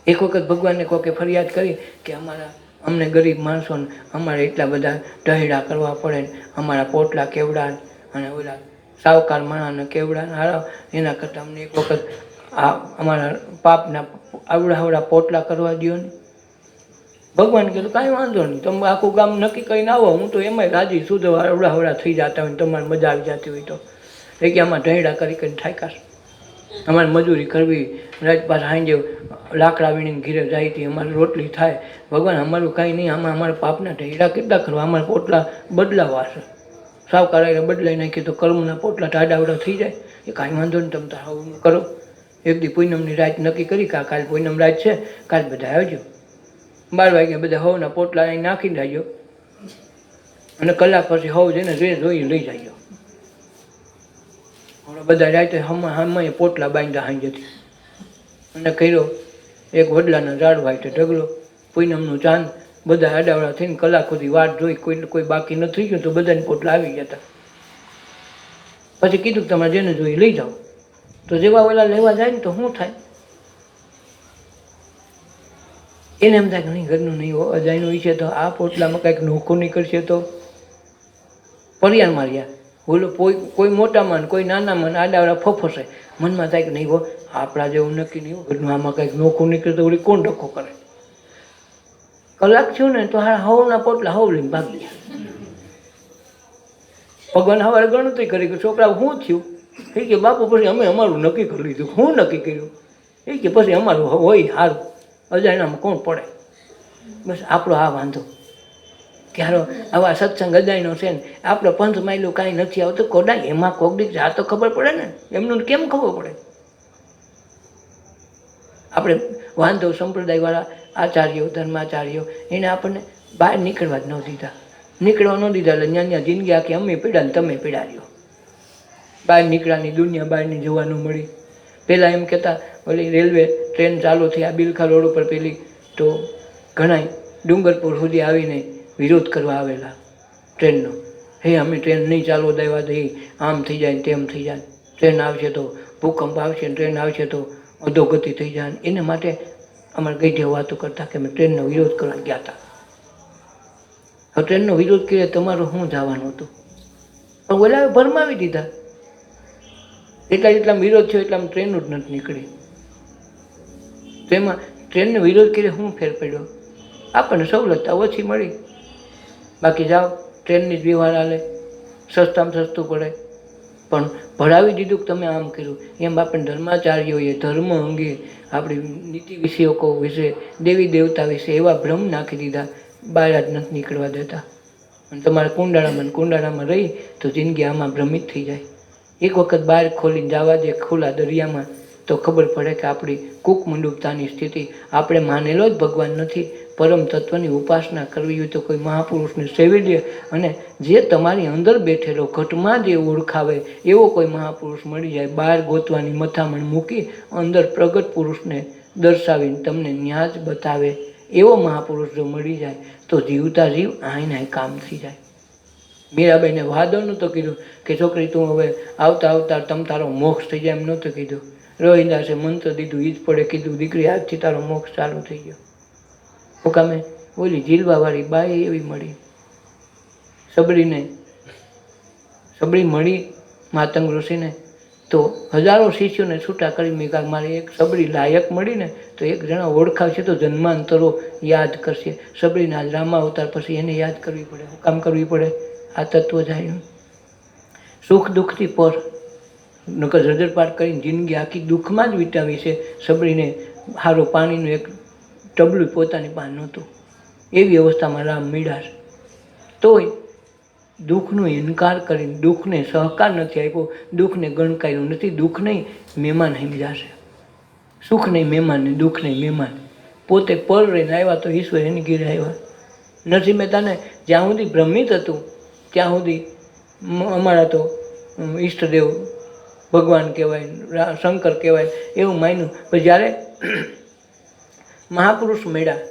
એક વખત ભગવાનને કોકે ફરિયાદ કરી કે અમને ગરીબ માણસોને અમારે એટલા બધા ઢહેડા કરવા પડે, અમારા પોટલા કેવડા અને ઓલા સાવકાર માણાને કેવડા હારા, એના કરતાં અમને એક વખત આ અમારા પાપના આવડા પોટલા કરવા દો ને. ભગવાન કીધું કાંઈ વાંધો નહીં, તમે આખું ગામ નક્કી કરીને આવો, હું તો એમાંય રાજી શુદ્ધ આવડા થઈ જતા હોય, તમારે મજા આવી જતી હોય તો. એ કે આમાં ઢહેડા કરીને થાક્યા, અમારે મજૂરી કરવી, રાત પાસ સાંજે લાકડા વીણીને ઘીરે જાય હતી, અમારે રોટલી થાય. ભગવાન અમારું કાંઈ નહીં, આમાં અમારા પાપના ઢેડા કેટલા કરવા, અમારા પોટલા બદલાવા છે. સાવકાર બદલાઈ નાખીએ તો કર્મના પોટલા ટાડાવડા થઈ જાય. એ કાંઈ વાંધો નહીં, તમે તારું કરો. એક દી પૂનમની રાત નક્કી કરી કે કાલ પૂનમ રાત છે, કાલ બધા આવજો. 12 વાગ્યા બધા હવના પોટલા અહીં નાખી જાજો, અને કલાક પછી હવ જઈને જે જોઈ લઈ જાજો. બધા રાતે હમાએ પોટલા બાંધ્યા હાંજેથી, અને કર્યો એક વડલાના ઝાડ વાઈટે ઢગલો, પૂનમનું ચાંદ, બધા આડાવડા થઈને કલાક સુધી વાટ જોઈ, કોઈ બાકી ન થઈ ગયું તો બધાને પોટલા આવી ગયા હતા. પછી કીધું કે તમારે જેને જોઈએ લઈ જાઓ. તો જેવા ઓલા લેવા જાય ને તો શું થાય? એને એમ થાય કે નહીં ઘરનું નહીં હો, અજાયનું હોય છે તો આ પોટલામાં કંઈક નોખું નીકળશે તો પરિયાણ માર્યા. ઓલો કોઈ મોટામાં કોઈ નાનામાં આડાવાળા ફફસે. મનમાં થાય કે નહીં હો, આપણા જેવું નક્કી નહીં હો, ઘરનું આમાં કંઈક નોખું નીકળે તો ઓલી કોણ ડખો કરે. કલાક થયું ને તો હવના પોટલા હવ લઈને ભાગી ગયા. ભગવાન સવારે ગણતરી કરી કે છોકરા શું થયું? એ કે બાપુ પછી અમે અમારું નક્કી કરી લીધું. શું નક્કી કર્યું? એ કે પછી અમારું હોય સારું, અજાયણામાં કોણ પડે. બસ આપણો આ વાંધો કે હારો આવા સત્સંગ અજાયણો છે ને આપણે પંથ માયલું કાંઈ નથી આવતું. કોડા એમાં કોક દીક આ તો ખબર પડે ને, એમનું કેમ ખબર પડે? આપણે વાંધો સંપ્રદાયવાળા આચાર્યો ધર્માચાર્યો એને આપણને બહાર નીકળવા જ ન દીધા. નીકળવા ન દીધા એટલે ત્યાં જિંદગી આખી અમે પીડા ને તમે પીડાર્યો. બહાર નીકળ્યાની દુનિયા બહારની જોવાનું મળી. પહેલાં એમ કહેતા ઓલી રેલવે ટ્રેન ચાલુ થઈ આ બિલખા રોડ ઉપર પેલી, તો ઘણા ડુંગરપુર સુધી આવીને વિરોધ કરવા આવેલા ટ્રેનનો. હે અમે ટ્રેન નહીં ચાલવા દેવા દઈએ, આમ થઈ જાય તેમ થઈ જાય, ટ્રેન આવશે તો ભૂકંપ આવશે, ટ્રેન આવશે તો અધોગતિ થઈ જાય. એને માટે અમારે ગઈઢે વાતો કરતા કે અમે ટ્રેનનો વિરોધ કરવા ગયા હતા. હવે ટ્રેનનો વિરોધ કરીએ તમારું શું જવાનું હતું? પણ ઓલા ભરમાવી દીધા. એટલા વિરોધ થયો એટલામાં ટ્રેન જ નથી નીકળી. તેમાં ટ્રેનનો વિરોધ કરીએ શું ફેર પડ્યો? આપણને સવલત ઓછી મળી. બાકી જાઓ ટ્રેનની જ વ્યવહાર હાલે, સસ્તામાં સસ્તું પડે. પણ ભણાવી દીધું કે તમે આમ કર્યું. એમ આપણને ધર્માચાર્યોએ ધર્મ અંગે આપણી નીતિ વિષયકો વિશે દેવી દેવતા વિશે એવા ભ્રમ નાખી દીધા, બહાર જ નથી નીકળવા દેતા. અને તમારે કુંડાળામાં રહી તો જિંદગી આમાં ભ્રમિત થઈ જાય. એક વખત બહાર ખોલીને જવા દે ખુલ્લા દરિયામાં તો ખબર પડે કે આપણી કૂકમંડુકતાની સ્થિતિ. આપણે માનેલો જ ભગવાન નથી. પરમ તત્વની ઉપાસના કરવી હોય તો કોઈ મહાપુરુષને સેવી લે, અને જે તમારી અંદર બેઠેલો ઘટમાં જે ઓળખાવે એવો કોઈ મહાપુરુષ મળી જાય. બહાર ગોતવાની મથામણ મૂકી અંદર પ્રગટ પુરુષને દર્શાવીને તમને ન્યાજ બતાવે એવો મહાપુરુષ જો મળી જાય તો જીવતા જીવ આય કામ થઈ જાય. મીરાબાઈને વાદળ નહોતો કીધું કે છોકરી તું હવે આવતા આવતા તમ તારો મોક્ષ થઈ જાય, એમ નહોતું કીધું. રોહિદાસે મંત્ર દીધું ઈ જ પડે કીધું દીકરી આજથી તારો મોક્ષ ચાલુ થઈ ગયો. હુકામે ઓલી જીલવાવાળી બાઈ એવી મળી, સબરી મળી માતંગ ઋષિને તો હજારો શિષ્યોને છૂટા કરી મેં મારે એક સબરી લાયક મળીને તો એક જણા ઓળખાવશે તો જન્માંતરો યાદ કરશે. સબરીના જ રામા અવતાર પછી એને યાદ કરવી પડે. હુકામ કરવી પડે? આ તત્વ જાય સુખ દુઃખથી પર નકર રજરપાટ કરીને જિંદગી આખી દુઃખમાં જ વિતાવી છે. સબરીને સારું પાણીનું એક ટબલું પોતાની પાસે નહોતું. એવી અવસ્થામાં રામ મીડાર તોય દુઃખનો ઇનકાર કરીને દુઃખને સહકાર નથી આપ્યો, દુઃખને ગણકાર્યું નથી. દુઃખ નહીં મહેમાન સમજાશે, સુખ નહીં મહેમાન ને દુઃખ નહીં મહેમાન. પોતે પર રહીને આવ્યા તો ઈશ્વર એની ઘેરે આવ્યા. નરસિંહ મહેતાને જ્યાં સુધી ભ્રમિત હતું ત્યાં સુધી અમારા તો ઈષ્ટદેવ ભગવાન કહેવાય, શંકર કહેવાય એવું માન્યું. પણ જ્યારે મહાપુરુષ મળ્યા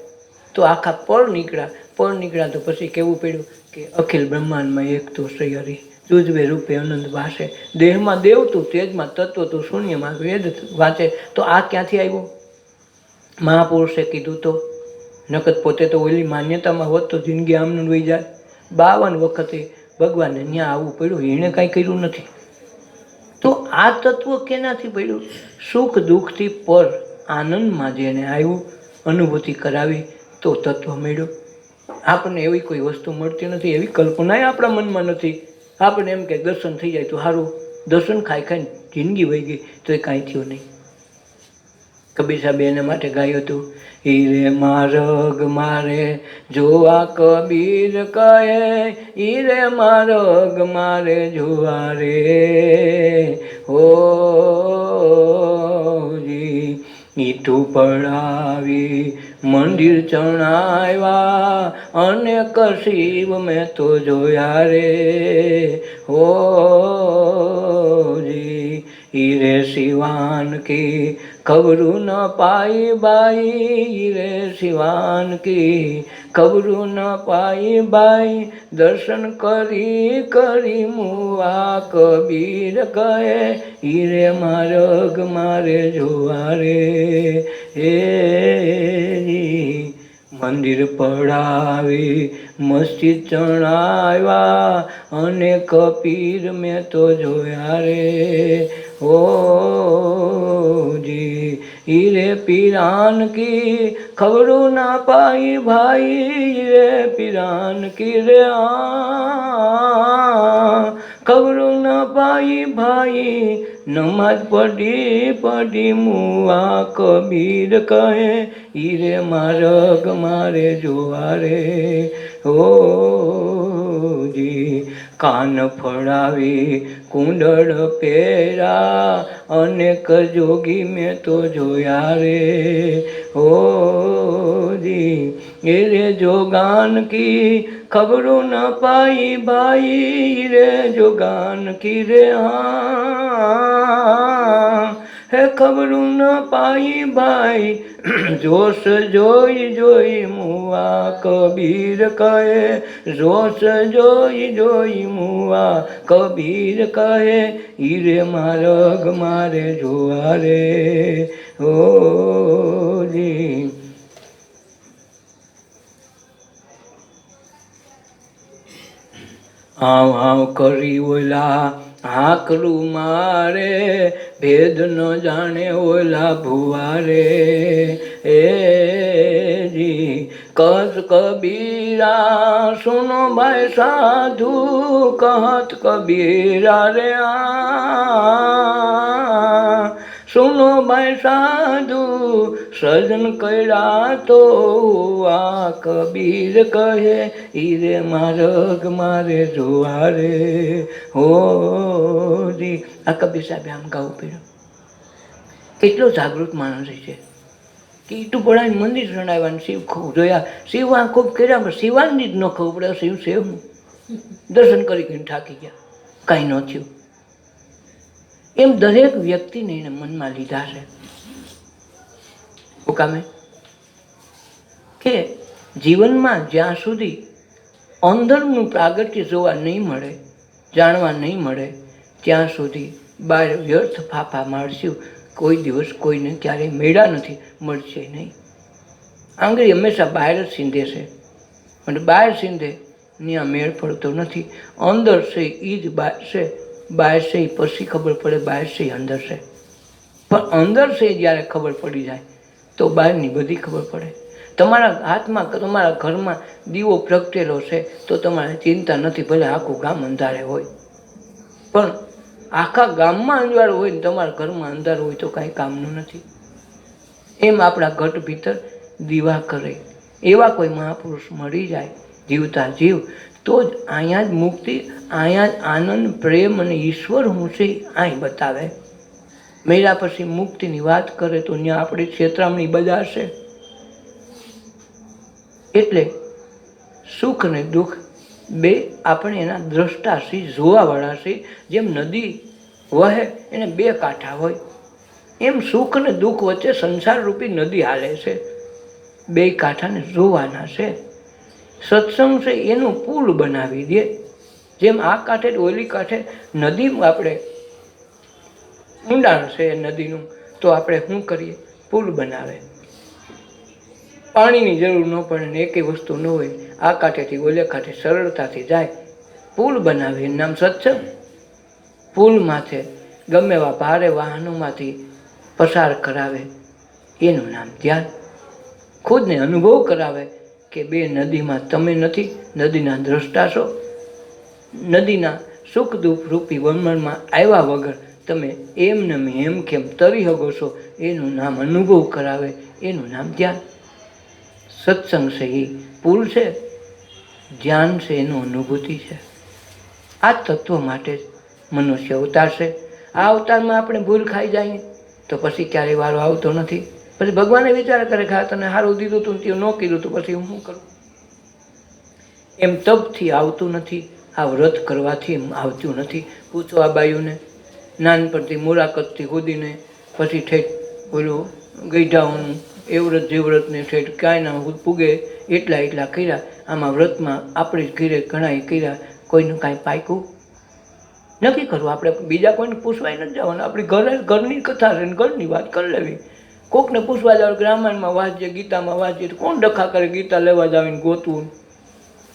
તો આખા પર નીકળ્યા તો પછી કેવું પડ્યું કે અખિલ બ્રહ્માંડમાં એક તો શ્રી હરિ તુજવે રૂપે આનંદ વાસે. દેહમાં દેવ તું, તેજમાં તત્વ તું, શૂન્યમાં વેદ વાંચે. તો આ ક્યાંથી આવ્યું? મહાપુરુષે કીધું તો. નકદ પોતે તો ઓલી માન્યતામાં હોત તો જિંદગી આમનું વહી જાય. 52 વખતે ભગવાનને ત્યાં આવવું પડ્યું, એણે કાંઈ કર્યું નથી. તો આ તત્વ કેનાથી પડ્યું? સુખ દુઃખથી પર આનંદમાં જેને આવ્યું, અનુભૂતિ કરાવી તો તત્વ મળ્યું. આપણને એવી કોઈ વસ્તુ મળતી નથી, એવી કલ્પનાએ આપણા મનમાં નથી. આપણે એમ કે દર્શન થઈ જાય તો સારું. દર્શન ખાઈને જિંદગી વહી ગઈ તો એ કાંઈ થયું નહીં. કબીર સાહેબ એના માટે ગાયું હતું, હીરે મારગ મારે જોવા કબીર કહે, હીરે મારગ મારે જોવા રે હો જી. ઈટું પડાવી મંદિર ચણાવ્યા અનેક શિવ મેં તો જોયા રે હો જી. હીરે શિવાન કી खबरू न पाई बाई रे सिवान की, खबरू न पाई बाई दर्शन करी करी मुआ कबीर कहे हीरे मार्ग मारे જોવા રે હે મંદિર પડાવી મસ્જિદ ચણાવ્યા અનેક પીર મેં તો જોયા રે ઓ જી હીરે પીરાન કી ખબરું ના પાઈ ભાઈ રે પીરાન કી રે ખબરું ના પાઈ ભાઈ નમાજ પડી પડી મુઆ કબીર કહે હીરે માર્ગ મારે જોવા રે ઓ જી કાન ફળાવી કુંડળ પહેરા અનેક જોગી મેં તો જોયા રે ઓ જી એ રે જોગાન કી ખબરું ન પાઈ ભાઈ રે જોગાન કી રે હે ખબરું ન પાઈ ભાઈ જોશ જોઈ જોઈ મુઆ કબીર કહે જોશ જોઈ જોઈ મુઆ કબીર કહે હીરે માર્ગ મારે જોવા રે ઓ જી આવ આવ કરી ઓલા હાકરું મારે ભેદ ન જાણે ઓલા ભુવા રે એ જી કહત કબીરા સુનો ભાઈ સાધુ કહત કબીરા રે સુનો ભાઈ સાધુ સજન કર્યા તો આ કબીર કહે હીરે માર્ગ મારે જોવા રે હો જી આ કબીર સાહેબે આમ ગાવું પડ્યું. કેટલો જાગૃત માણસ છે કે ઈટું પડાવીને મંદિર જણાવ્યા શિવ ખૂબ જોયા શિવ આ ખૂબ કર્યા પણ શિવાનંદી જ ન ખબર પડે શિવ છે હું દર્શન કરી થાકી ગયા કાંઈ ન થયું. એમ દરેક વ્યક્તિને એને મનમાં લીધા છે કામે કે જીવનમાં જ્યાં સુધી અંદરનું પ્રાગટ્ય જોવા નહીં મળે જાણવા નહીં મળે ત્યાં સુધી બહાર વ્યર્થ ફાફા મારશું કોઈ દિવસ કોઈને ક્યારેય મેળા નથી મળશે નહીં. આંગળી હંમેશા બહાર જ સીંધે છે અને બહાર સીંધે ત્યાં મેળ પડતો નથી. અંદર છે એ જ બહાર છે, બહાર છે એ પછી ખબર પડે બહાર છે એ અંદર છે. પણ અંદર છે જ્યારે ખબર પડી જાય તો બહારની બધી ખબર પડે. તમારા હાથમાં તમારા ઘરમાં દીવો પ્રગટેલો છે તો તમારે ચિંતા નથી, ભલે આખું ગામ અંધારે હોય. પણ આખા ગામમાં અંધારું હોય ને તમારા ઘરમાં અંધારું હોય તો કાંઈ કામનું નથી. એમ આપણા ઘટ ભીતર દીવા કરે એવા કોઈ મહાપુરુષ મળી જાય જીવતા જીવ તો જ અહીંયા જ મુક્તિ, અહીંયા જ આનંદ, પ્રેમ અને ઈશ્વર હું છે અહીં બતાવે. મેળા પછી મુક્તિની વાત કરે તો ત્યાં આપણી છેતરામણી બજાશે. એટલે સુખ અને દુઃખ બે આપણે એના દ્રષ્ટા છીએ, જોવાવાળા છીએ. જેમ નદી વહે એને બે કાંઠા હોય એમ સુખ અને દુઃખ વચ્ચે સંસારરૂપી નદી હાલે છે. બે કાંઠાને જોવાના છે. સત્સંગ છે એનું પુલ બનાવી દે. જેમ આ કાંઠે ઓલી કાંઠે નદી આપણે ઊંડાણ છે નદીનું તો આપણે શું કરીએ પુલ બનાવે. પાણીની જરૂર ન પડે ને એકેય વસ્તુ ન હોય, આ કાંઠેથી ઓલે કાંઠે સરળતાથી જાય. પુલ બનાવે એનું નામ સત્સંગ. પુલ માથે ગમે એવા ભારે વાહનોમાંથી પસાર કરાવે એનું નામ ધ્યાન. ખુદને અનુભવ કરાવે કે બે નદીમાં તમે નથી, નદીના દ્રષ્ટા છો. નદીના સુખ દુઃખ રૂપી વમણમાં આવ્યા વગર તમે એમને એમ કેમ તરી શકો છો એનું નામ અનુભવ કરાવે એનું નામ ધ્યાન. સત્સંગ છે એ પુલ છે, ધ્યાન છે એનું અનુભૂતિ છે. આ તત્વ માટે જ મનુષ્ય અવતાર છે. આ અવતારમાં આપણે ભૂલ ખાઈ જઈએ તો પછી ક્યારેય વારો આવતો નથી. પછી ભગવાને વિચાર કરે કે આ તને સારું દીધું તું તે ન કીધું તો પછી હું શું કરું. એમ તપથી આવતું નથી, આ વ્રત કરવાથી એમ આવતું નથી. પૂછો આ બાયુને નાનપણથી મુરાકતથી કૂદીને પછી ઠેઠ બોલો ગઈઢાઓનું એ વ્રત જે વ્રતને ઠેઠ કાંઈ ના પૂગે એટલા કર્યા. આમાં વ્રતમાં આપણે જ ઘીરે ઘણાએ કર્યા, કોઈનું કાંઈ પાક્યું નક્કી કરવું. આપણે બીજા કોઈને પૂછવાય નથી જવાનું. આપણી ઘરની કથા છે ને ઘરની વાત કરી લેવી. કોકને પૂછવા જાવ કે રામાયણમાં વાંચીએ, ગીતામાં વાંચીએ, તો કોણ ડખા કરે ગીતા લેવા જાવીને ગોતવું?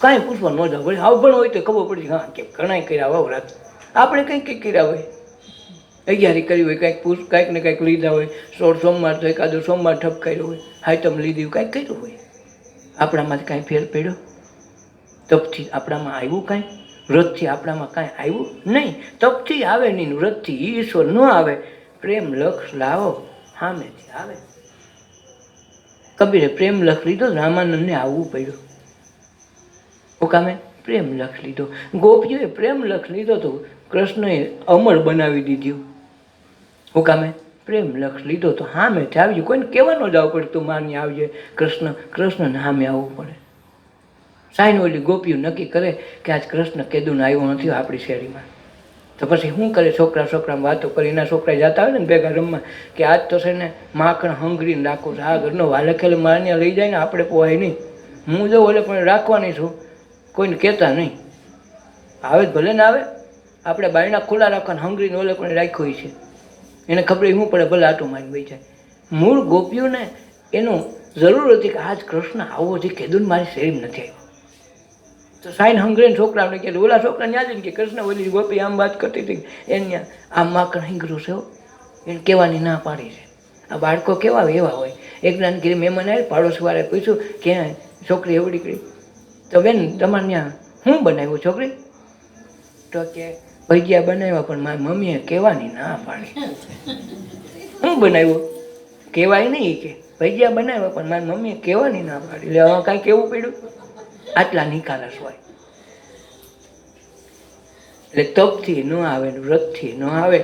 કાંઈ પૂછવા ન જાવ. વળી આવભણ હોય તો ખબર પડી, હા કે ઘણાય કર્યા હોય વ્રત. આપણે કંઈક કર્યા હોય, અગિયારી કરી હોય, કાંઈક ને કાંઈક લીધા હોય, 16 સોમવાર તો એકાદો સોમવાર ઠપ કર્યો હોય, હાઈટમ લીધી હોય, કાંઈક કર્યું હોય. આપણામાંથી કાંઈ ફેર પડ્યો? તપથી આપણામાં આવ્યું કાંઈ? વ્રતથી આપણામાં કાંઈ આવ્યું નહીં. તપથી આવે નહીં, વ્રતથી ઈશ્વર ન આવે. પ્રેમ લક્ષ લાવો, સામેથી આવે. કબીરે પ્રેમ લક્ષ લીધો, રામાનંદને આવવું પડ્યું. હુકામે પ્રેમ લક્ષ લીધો. ગોપીઓએ પ્રેમ લક્ષ લીધો તો કૃષ્ણએ અમર બનાવી દીધું. હુકામે પ્રેમ લક્ષ લીધો તો સામેથી આવી. કોઈને કહેવાનો જ આવવું પડે તું મારની આવજે. કૃષ્ણને સામે આવવું પડે. સાઈન ઓલી ગોપીઓ નક્કી કરે કે આજ કૃષ્ણ કેદુને આવ્યો નથી આપણી શેરીમાં, તો પછી શું કરે? છોકરામાં વાતો કરી. એના છોકરા જતા હોય ને ભેગા રમવા કે આજ તો છે ને માખણ હંગરીને રાખું છું. આ ઘરનો વાલે ખેલે મારને લઈ જાય ને આપણે પોવાય નહીં. હું જો ઓલે પણ રાખવાની છું, કોઈને કહેતા નહીં. આવે જ ભલે ને આવે, આપણે બાયણા ખુલ્લા રાખવાને હંગરીને ઓલે પણ રાખ્યો છે. એને ખબર શું પડે, ભલે આટું મારી વહી જાય. મૂળ ગોપીઓને એનું જરૂર હતી કે આજ કૃષ્ણ આવો છે, કેદુન મારી શેરીમાં નથી આવ્યો. તો સાઈન હંગરીને છોકરાને કહે, ઓલા છોકરા ન્યા જઈને કે કૃષ્ણ ઓલી ગોપી આમ વાત કરતી હતી એને આમ માખણ હંગરું છે, એને કહેવાની ના પાડી છે. આ બાળકો કેવા એવા હોય. એક નાન ઘરે મહેમાન આવે, પાડોશવાળાએ પૂછ્યું કે છોકરી એવડી કરી, તો બેન તમારે ત્યાં શું બનાવ્યું છોકરી? તો કે ભજીયા બનાવ્યા, પણ મારી મમ્મીએ કહેવાની ના પાડી. શું બનાવ્યું? કહેવાય નહીં કે ભજીયા બનાવ્યા, પણ મારી મમ્મીએ કહેવાની ના પાડી. એટલે હવે કાંઈ કહેવું પડ્યું? આટલા નિકાલસ હોય. એટલે તપથી ન આવે, વ્રતથી ન આવે.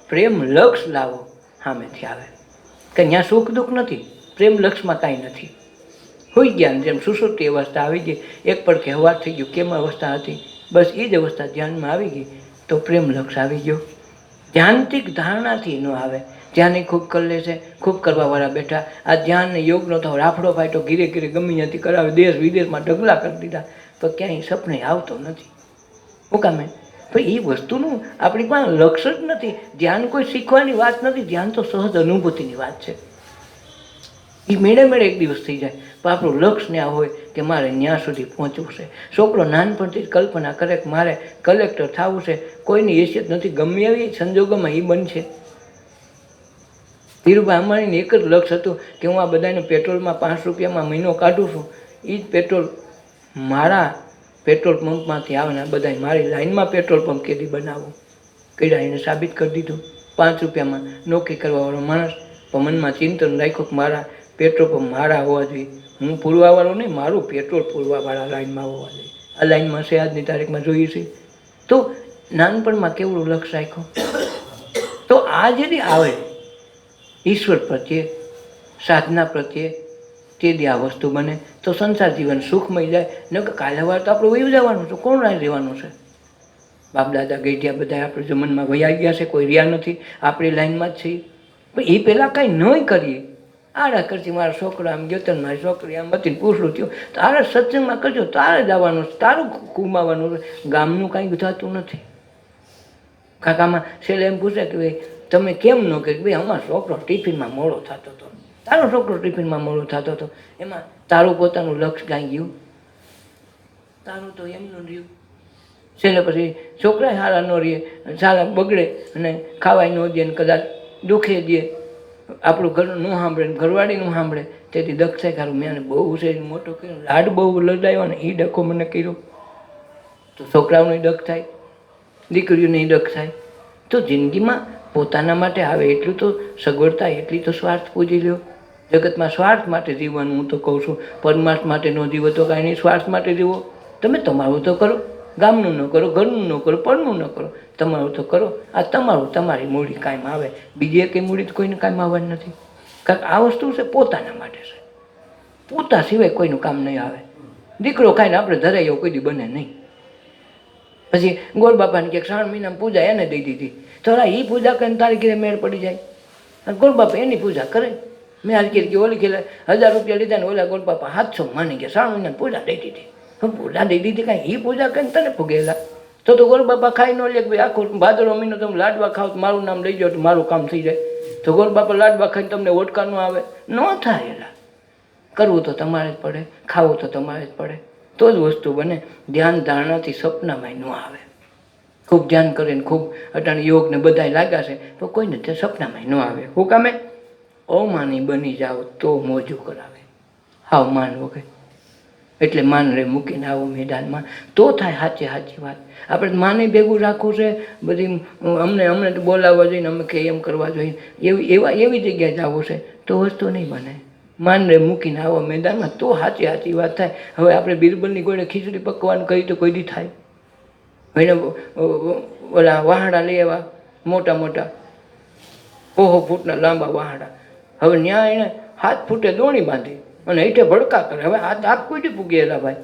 પ્રેમ લક્ષ લાવો, સામેથી આવે. કે ત્યાં સુખ દુઃખ નથી, પ્રેમ લક્ષમાં કાંઈ નથી. હોઈ ગયા જેમ સુસુપ્તિ અવસ્થા આવી ગઈ, એક પડખે હવાર થઈ ગયું. કેમ અવસ્થા હતી? બસ એ જ અવસ્થા ધ્યાનમાં આવી ગઈ તો પ્રેમ લક્ષ આવી ગયો. ધ્યાનથી ધારણાથી ન આવે. ધ્યાન ખૂબ કરી લે છે, ખૂબ કરવાવાળા બેઠા. આ ધ્યાન યોગનો તો રાફડો ફાટ્યો, ઘીરે ગમે ત્યાંથી કરાવે, દેશ વિદેશમાં ઢગલા કરી દીધા, પણ ક્યાંય સપને આવતો નથી. શું કામે? ભાઈ એ વસ્તુનું આપણી પાસે લક્ષ જ નથી. ધ્યાન કોઈ શીખવાની વાત નથી, ધ્યાન તો સહજ અનુભૂતિની વાત છે. એ મેળે એક દિવસ થઈ જાય, પણ આપણું લક્ષ્ય ને આ હોય કે મારે ત્યાં સુધી પહોંચવું છે. છોકરો નાનપણથી જ કલ્પના કરે કે મારે કલેક્ટર થવું છે, કોઈની હેસિયત નથી, ગમે એવી સંજોગોમાં એ બનશે. ધીરુભાઈ અંબાણીને એક જ લક્ષ્ય હતું કે હું આ બધાને પેટ્રોલમાં 5 રૂપિયામાં મહિનો કાઢું છું, એ જ પેટ્રોલ મારા પેટ્રોલ પંપમાંથી આવે ને બધા મારી લાઈનમાં પેટ્રોલ પંપ કેદી બનાવું. કર્યા, એને સાબિત કરી દીધું. 5 રૂપિયામાં નોકરી કરવાવાળો માણસ, પણ મનમાં ચિંતન રાખ્યું કે મારા પેટ્રોલ પંપ મારા હોવા જોઈએ. હું પૂરવાવાળો નહીં, મારું પેટ્રોલ પૂરવાવાળા લાઈનમાં હોવા જોઈએ. આ લાઈનમાં છે, આજની તારીખમાં જોઈએ છે. તો નાનપણમાં કેવડું લક્ષ્ય રાખ્યું. તો આ જેથી આવે ઈશ્વર પ્રત્યે, સાધના પ્રત્યે, તેથી આ વસ્તુ બને તો સંસાર જીવન સુખમય જાય. ન કે કાલે વાર તો આપણે વયું જવાનું છે, કોણ રાહ રહેવાનું છે? બાપ દાદા ગઈઢિયા બધા આપણે જમનમાં વયા ગયા છે, કોઈ રહ્યા નથી, આપણી લાઈનમાં જ છીએ. પણ એ પહેલાં કાંઈ નહીં કરીએ. આડા કરતી મારા છોકરો આમ ગયો, મારી છોકરી આમ હતી, પૂછડું થયું, તારે સત્સંગમાં કરજો, તારે જ આવવાનું છે, તારું ગુમાવાનું છે. ગામનું કાંઈ થતું નથી. કાકામાં છેલ્લે એમ પૂછે કે ભાઈ તમે કેમ ન કે ભાઈ અમારો છોકરો ટિફિનમાં મોડો થતો હતો, તારો છોકરો ટિફિનમાં મોડો થતો હતો, એમાં તારું પોતાનું લક્ષ્ય કાંઈ ગયું? તારું તો એમનું રહ્યું. છેલ્લે પછી છોકરા સારા ન રહે, સારા બગડે અને ખાવાય ન દે ને કદાચ દુખે દે, આપણું ઘરનું ન સાંભળે ને ઘરવાળીનું સાંભળે. તેથી દક્ષ થાય ખારું મેં બહુ છે મોટો કર્યો, લાડ બહુ લડાવ્યો ને એ ડખો મને કર્યો. તો છોકરાઓને ડખ થાય, દીકરીઓને ડખ થાય. તો જિંદગીમાં પોતાના માટે આવે એટલું તો સગવડતા, એટલી તો સ્વાર્થ પૂજી લ્યો. જગતમાં સ્વાર્થ માટે જીવવાનું હું તો કહું છું. પરમાર્થ માટે ન જીવો તો કાંઈ નહીં, સ્વાર્થ માટે જીવો. તમે તમારું તો કરો, ગામનું ન કરો, ઘરનું ન કરો, પરનું ન કરો, તમારું તો કરો. આ તમારું, તમારી મૂડી કાયમ આવે. બીજી કંઈ મૂડી તો કોઈને કાયમ આવવાની નથી. કારણ કે આ વસ્તુ છે પોતાના માટે છે. પોતા સિવાય કોઈનું કામ નહીં આવે. દીકરો ખાઈને આપણે ધરાઈ એવું કોઈ દી બને નહીં. પછી ગોળ બાપાને ક્યાંક 3 મહિનામાં પૂજા એને દઈ દીધી, તો એ પૂજા કરીને તારી ઘરે મેળ પડી જાય. અને ગોળબાપા એની પૂજા કરે. મેં હાલ કે ઓલી ખેલા 1000 રૂપિયા લીધા ને ઓલા ગોળબાપા 700 માની ગયા. 3 મહિના પૂજા દઈ દીધી. પૂજા દઈ દીધી કાંઈ એ પૂજા કરીને તને ફૂગેલા તો ગોળબાપા ખાઈ ન લે. ભાઈ આખો ભાદરવો મહિનો તમે લાડવા ખાવ તો મારું નામ લઈ જાઓ તો મારું કામ થઈ જાય. તો ગોળબાપા લાડવા ખાઈને તમને ઓટકા ન આવે? ન થાય. એલા કરવું તો તમારે જ પડે, ખાવું તો તમારે જ પડે, તો જ વસ્તુ બને. ધ્યાન ધારણાથી સપનામાં ન આવે. ખૂબ ધ્યાન કરીને ખૂબ અટાણે યોગ ને બધાય લાગ્યા છે તો કોઈને તે સપનામાં ન આવે. હું કામે અમાની બની જાઓ તો મોજું કરાવે. હાવ માન વગર. એટલે માન રે મૂકીને આવો મેદાનમાં તો થાય સાચી વાત. આપણે માને ભેગું રાખવું છે. બધી અમને તો બોલાવવા જોઈએ ને અમે કે એમ કરવા જોઈએ એવી જગ્યાએ જવું છે તો વસ્તુ નહીં બને. માન રે મૂકીને આવો મેદાનમાં તો સાચી વાત થાય. હવે આપણે બિરબલની કોઈને ખીચડી પકવાનું કહી તો કોઈ દી થાય? એને ઓલા વહાડા લઈ આવ્યા મોટા મોટા 100 ફૂટના લાંબા વહાડા. હવે ત્યાં એને 7 ફૂટે દોણી બાંધી અને હેઠે ભડકા કરે. હવે આપ કોઈ દી પૂગેલા ભાઈ.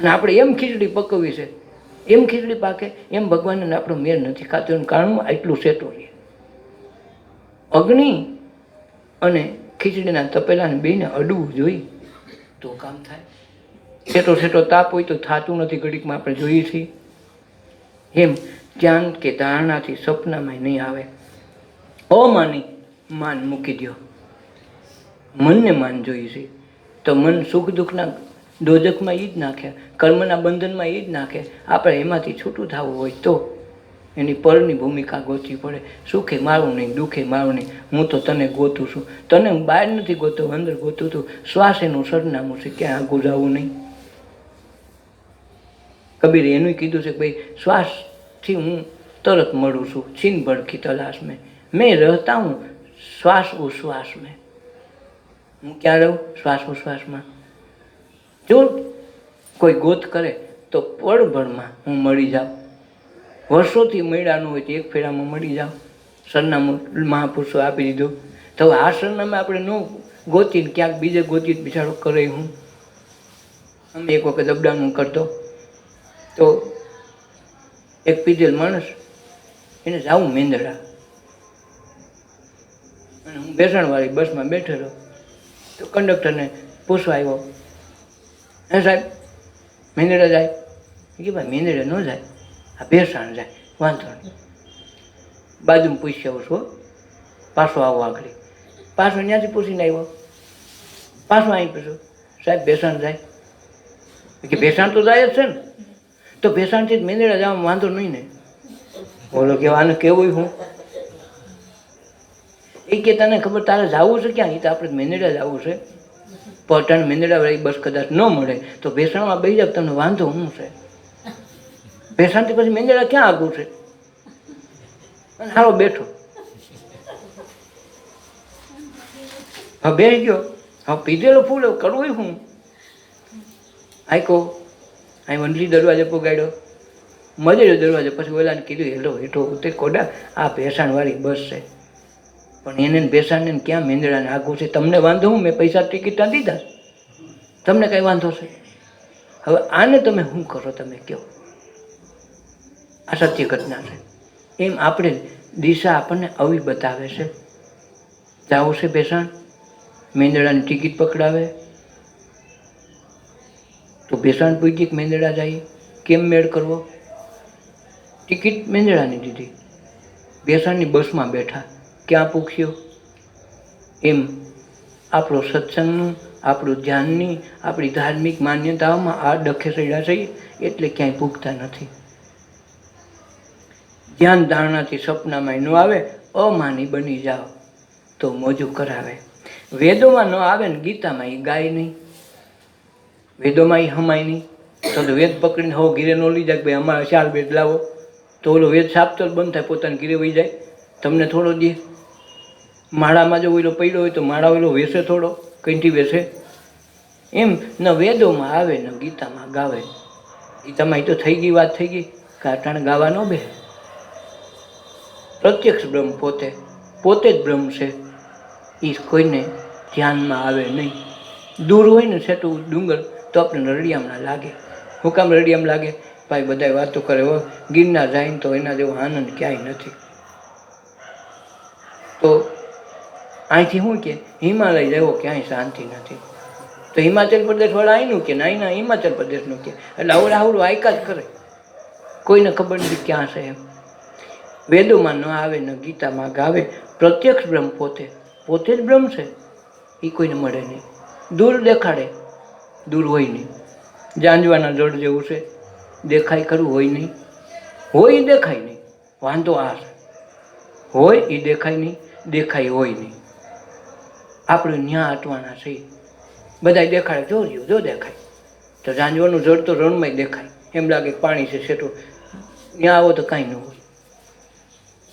અને આપણે એમ ખીચડી પકવવી છે, એમ ખીચડી પાકે એમ ભગવાનને આપણો મેર નથી ખાતો. એનું કારણ આટલું સેટો રહે. અગ્નિ અને ખીચડીના તપેલાને બેને અડવું જોઈએ તો કામ થાય. સેટો તાપ હોય તો થતું નથી. ઘડીકમાં આપણે જોઈએ છીએ. એમ ધ્યાન કે ધારણાથી સપનામાં નહીં આવે. અમાની માન મૂકી દો. મનને માન જોઈએ છે તો મન સુખ દુઃખના દોજકમાં એ જ નાખે, કર્મના બંધનમાં એ જ નાખે. આપણે એમાંથી છૂટું થવું હોય તો એની પરની ભૂમિકા ગોતવી પડે. સુખે મારું નહીં, દુઃખે મારું નહીં. હું તો તને ગોતું છું. તને હું બહાર નથી ગોતો, અંદર ગોતું છું. શ્વાસ એનું સરનામું છે, ક્યાં આગું જવું નહીં. કબીરે એનું કીધું છે કે ભાઈ શ્વાસથી હું તરત મળું છું. છીન ભડકી તલાશ મેં રહેતા હું શ્વાસ ઉશ્વાસ મેં. હું ક્યાં રહું? શ્વાસ ઉશ્વાસમાં. જો કોઈ ગોત કરે તો પળભરમાં હું મળી જાઉં. વર્ષોથી મળ્યાનું હોય તો એક ફેરામાં મળી જાઉં. સરનામું મહાપુરુષો આપી દીધું. તો આ સરનામે આપણે ન ગોતીને ક્યાંક બીજે ગોતી બિચારો કરે. હું અમે એક વખત અબડાનું કરતો તો એક પીધેલ માણસ એને જાવું મેંદડા અને હું બેસણવાળી બસમાં બેઠેલો તો કંડક્ટરને પૂછવા આવ્યો, હે સાહેબ મેંદડા જાય? કે ભાઈ મેંદડા ન જાય, આ ભેસાણ જાય. વાંધો નહીં. બાજુમાં પૂછી આવું છું, પાછો આવો આગળ. પાછો ત્યાંથી પૂછીને આવ્યો, પાછો અહીં પૂછ્યું, સાહેબ ભેસાણ જાય? કે ભેસાણ તો જાય જ છે ને. તો ભેસાણથી જ મેંદડા જવામાં વાંધો નહીં ને? બોલો કે આને કેવું હું એ કે તને ખબર તારે જવું છે ક્યાં? એ તો આપણે મેંદડા જવું છે. પટણ મેંદડા વાળી બસ કદાચ ન મળે તો ભેસાણમાં બેસી જાવ, તમને વાંધો શું છે? ભેસાણથી પછી મેંદડા ક્યાં આગું છે? અને હારો બેઠો. હવે બેસી ગયો. હવે પીધેલો ફૂલ કરવું હું આયકો. અહીં વંડલી દરવાજે પોગાડ્યો, મજેલો દરવાજે. પછી ઓલાને કીધું હેલો હેઠો ઉતર કોડા, આ ભેસાણવાળી બસ છે. પણ એને ભેસાણને ક્યાં મેંદડાને આગું છે? તમને વાંધો હું? મેં પૈસા ટિકિટના દીધા, તમને કંઈ વાંધો છે? હવે આને તમે શું કરો? તમે કહો. આ સત્ય ઘટના છે. એમ આપણે દિશા આપણને આવી બતાવે છે. જાવું છે ભેસાણ, મેંદડાની ટિકિટ પકડાવે તો ભેસાણ પૂછી મેંદડા જાય. કેમ મેળ કરવો? ટિકિટ મેંદડાની દીધી, ભેસાણની બસમાં બેઠા, ક્યાં પૂછ્યો? એમ આપણો સત્સંગનું, આપણું ધ્યાનની, આપણી ધાર્મિક માન્યતાઓમાં આ ડખે સડ્યા છે એટલે ક્યાંય પૂગતા નથી. ધ્યાન ધારણાથી સપનામાં ન આવે, અમાની બની જાઓ તો મોજું કરાવે. વેદોમાં ન આવે ને ગીતામાં એ ગાય નહીં, વેદોમાં એ હમાય નહીં. તો વેદ પકડીને હો ઘીરે ન લઈ જાય કે ભાઈ અમારા 4 વેદ લાવો, તો ઓલો વેદ સાપતો બંધ થાય, પોતાને ઘીરે વહી જાય. તમને થોડો દે. માળામાં જો ઓલો પડ્યો હોય તો માળા ઓલો વેસે થોડો, કંઈથી વેસે? એમ ન વેદોમાં આવે ન ગીતામાં ગાવે. ગીતામાં એ તો થઈ ગઈ વાત, થઈ ગઈ. કાટાણ ગાવા ન બે. પ્રત્યક્ષ બ્રહ્મ પોતે પોતે જ બ્રહ્મ છે. એ કોઈને ધ્યાનમાં આવે નહીં. દૂર હોય ને છેટું ડુંગર તો આપણે રડિયામણા લાગે. હું કામ રડિયામ લાગે? ભાઈ બધા વાતો કરે, હો ગિરનાર જાય ને તો એના જેવો આનંદ ક્યાંય નથી. તો અહીંથી શું કે હિમાલય જેવો કે અહીં શાંતિ નથી, તો હિમાચલ પ્રદેશવાળા અહીંનું કે અહીંના હિમાચલ પ્રદેશનું કે, એટલે આવડે આવડું આયકા જ કરે, કોઈને ખબર નથી ક્યાં છે એમ. વેદોમાં ન આવે ન ગીતામાં ગાવે, પ્રત્યક્ષ બ્રહ્મ પોતે પોતે જ બ્રહ્મ છે, એ કોઈને મળે નહીં. દૂર દેખાડે, દૂર હોય નહીં. જાંજવાના જળ જેવું છે, દેખાય ખરું, હોય નહીં, હોય એ દેખાય નહીં. વાંધો આ છે, હોય એ દેખાય નહીં, દેખાય હોય નહીં. આપણે ન્યા અટવાના છે, બધા દેખાડે, જોજો જો દેખાય તો જાંજવાનું જળ તો રણમાં દેખાય, એમ લાગે પાણી છે સેટું, ત્યાં આવો તો કાંઈ ન હોય,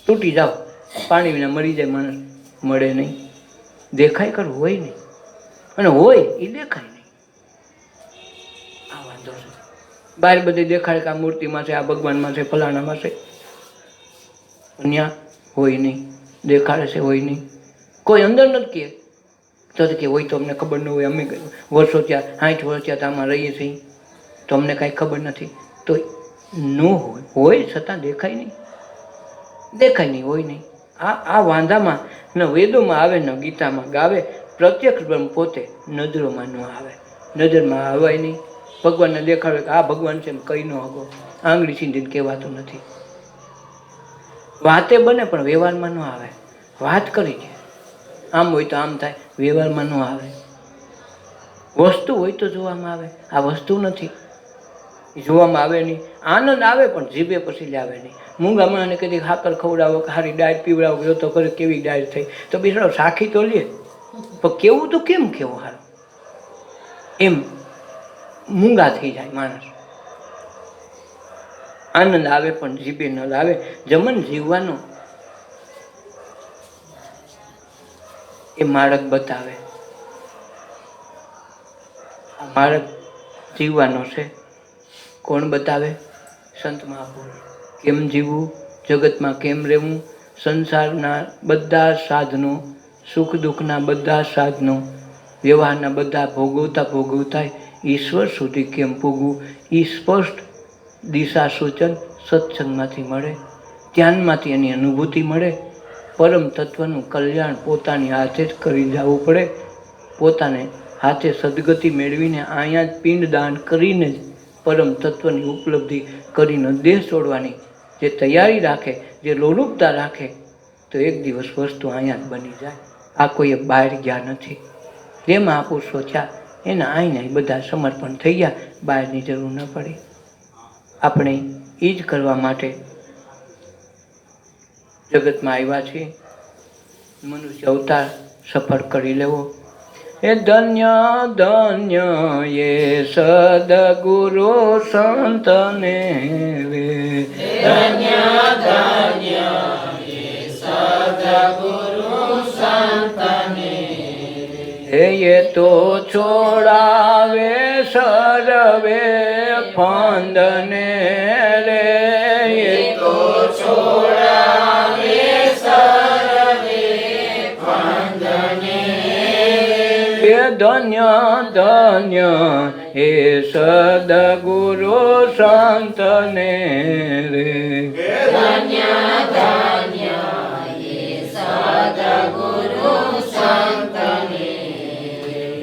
તૂટી જાઓ, પાણી વિના મરી જાય માણસ, મળે નહીં. દેખાય ખરું, હોય નહીં, અને હોય એ દેખાય નહીં. આ વાંધો છે. બહાર બધી દેખાડે કે આ મૂર્તિમાં છે, આ ભગવાનમાં છે, ફલાણામાં છે, ત્યાં હોય નહીં, દેખાડે છે, હોય નહીં. કોઈ અંદર નથી કહે કે હોય તો અમને ખબર ન હોય, અમે વર્ષો ત્યાં 60 વર્ષ ત્યાં આમાં રહીએ છીએ તો અમને કાંઈ ખબર નથી, તો ન હોય, હોય છતાં દેખાય નહીં, દેખાય નહીં, હોય નહીં. આ વાંધામાં ન વેદોમાં આવે ન ગીતામાં ગાવે, પ્રત્યક્ષ બ્રહ્મ પોતે નજરોમાં ન આવે, નજરમાં આવાય નહીં. ભગવાનને દેખાડે કે આ ભગવાન છે એમ કહી ન હકો, આંગળી સીંધીને કહેવાતું નથી. વાતે બને પણ વ્યવહારમાં ન આવે. વાત કરી છે આમ હોય તો આમ થાય, વ્યવહારમાં ન આવે. વસ્તુ હોય તો જોવામાં આવે, આ વસ્તુ નથી, જોવામાં આવે નહીં. આનંદ આવે પણ જીભે પછી લાવે નહીં. મૂંગા માણસને કદી ખાકર ખવડાવો કે સારી ડાયર પીવડાવો, જો તો કરે કેવી ડાયર થઈ, તો બિચારો સાખી તો લે, પણ કેવું તો કેમ કેવું સારું, એમ મૂંગા થઈ જાય માણસ. આનંદ આવે પણ જીભે ન લાવે. જમન જીવવાનો એ માર્ગ બતાવે. આ માર્ગ જીવવાનો છે, કોણ બતાવે? સંત મહાપુરુષ. કેમ જીવવું, જગતમાં કેમ રહેવું, સંસારના બધા સાધનો, સુખ દુઃખના બધા સાધનો, વ્યવહારના બધા ભોગવતા ઈશ્વર સુધી કેમ પૂગવું, એ સ્પષ્ટ દિશા સૂચન સત્સંગમાંથી મળે, ધ્યાનમાંથી એની અનુભૂતિ મળે. પરમ તત્વનું કલ્યાણ પોતાની હાથે જ કરી જવું પડે. પોતાને હાથે સદગતિ મેળવીને અહીંયા જ પિંડદાન કરીને જ પરમ તત્વની ઉપલબ્ધિ કરીને દેહ છોડવાની જે તૈયારી રાખે, જે લોલુપતા રાખે, તો એક દિવસ વસ્તુ અહીંયા જ બની જાય. આ કોઈ બહાર ગયા નથી. જેમાં મહાપુરુષો થયા એના આઈને બધા સમર્પણ થઈ ગયા, બહારની જરૂર ન પડી. આપણે એ જ કરવા માટે જગતમાં આવ્યા છીએ. મનુષ્ય અવતાર સફળ કરી લેવો. એ ધન્ય ધન્ય એ સદગુરુ સંતને રે, ધન્ય ધન્ય એ સદગુરુ સંતને એ તો છોડાવે સર્વે ફંદને રે, એ તો છોડાવે સર્વે ફંદને. એ ધન્ય ધન્ય એ સદગુરુ સંતને રે, ધન્ય ધન્ય એ સદગુરુ સંતને.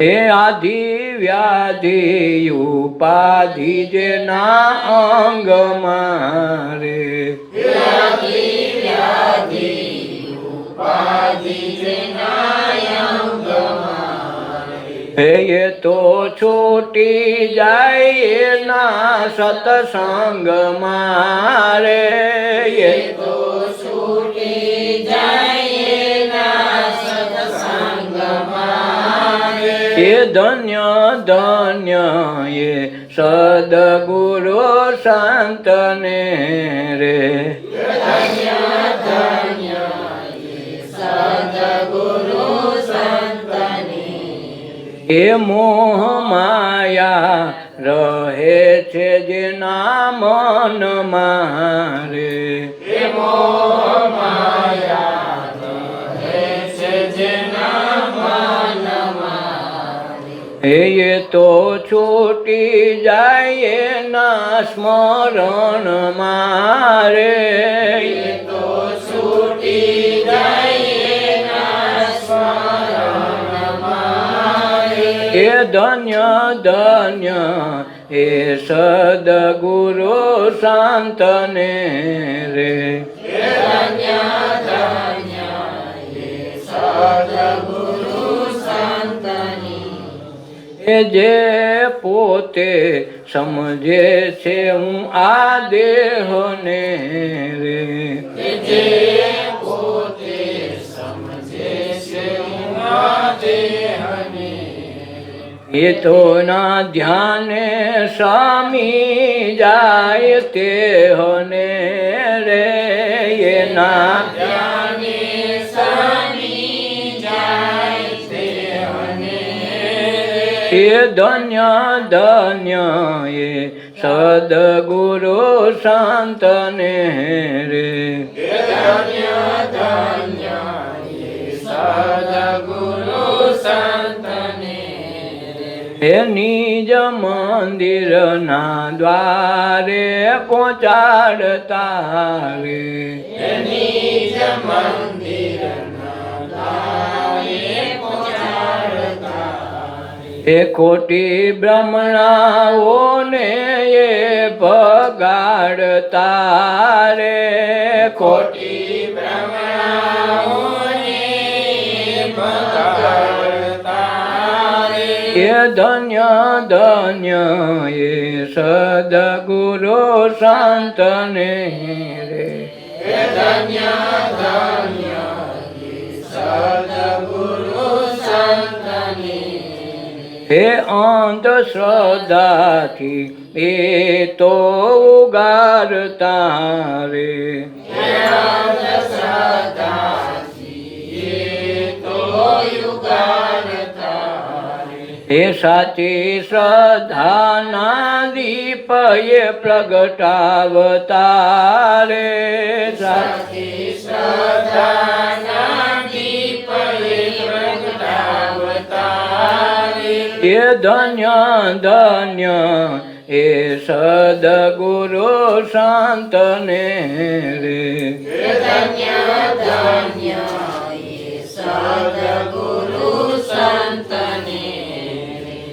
હે આધિ વ્યાધિ ઉપાધિ જેના અંગમાં રે, વ્યાધિ વ્યાધિ ઉપાધિ જેના અંગમાં. હે એ તો છૂટી જાય એના સત્સંગમાં રે, એ તો છૂટી જાય એના સત્સંગમાં. એ ધન્ય ધન્ય એ સદગુરુ સંતને રે, ધન્ય ધન્ય એ સદગુરુ સંતને. એ મોહ માયા રહે છે જેના મનમાં રે, એ મોહ માયા રહે છે જેના મનમાં. એ તો છૂટી જાય એના સ્મરણમાં રે, એ તો છૂટી જાય એ ધન્ય ધન્ય એ સદગુરુ શાંતને રે. ધન્ય ધન્ય એ સદગુરુ સંતની. એ જે પોતે સમજે છે હું આ દેહને રે. જે પોતે સમજે છે હું આ દેહને. એ તો ના ધ્યાને સ્વામી જાય તે હોને રે. એના ધ્યાને સ્વામી જાય તે હને. એ ધન્ય ધન્ય એ સદગુરુ શાંતને રે. ધન્ય ધન્ય એ સદગુરુ સંતને. હે નિજ મંદિરના દ્વારે પહોંચાડતા રે. નિજ મંદિરના દ્વારે પહોંચાડતા. એ કોટી બ્રહ્મણાઓને એ ભગાડતા રે. કોટી બ્રહ્મણાઓને ભગાડતા રે. એ ધન્ય ધન્ય એ સદગુરુ શાંતને રે. ધન્ય ધન્ય એ સદગુરુ સંતની. હે અંધશ્રદ્ધાથી એ તો ઉગારતા રે. હે સાચી શ્રદ્ધાના દીપ એ પ્રગટાવતા રે. સાચી શ્રદ્ધાના દીપ એ પ્રગટાવતા રે. એ ધન્ય ધન્ય એ સદગુરુ શાંતને રે. ધન્ય ધન્ય એ સદગુરુ સંતને.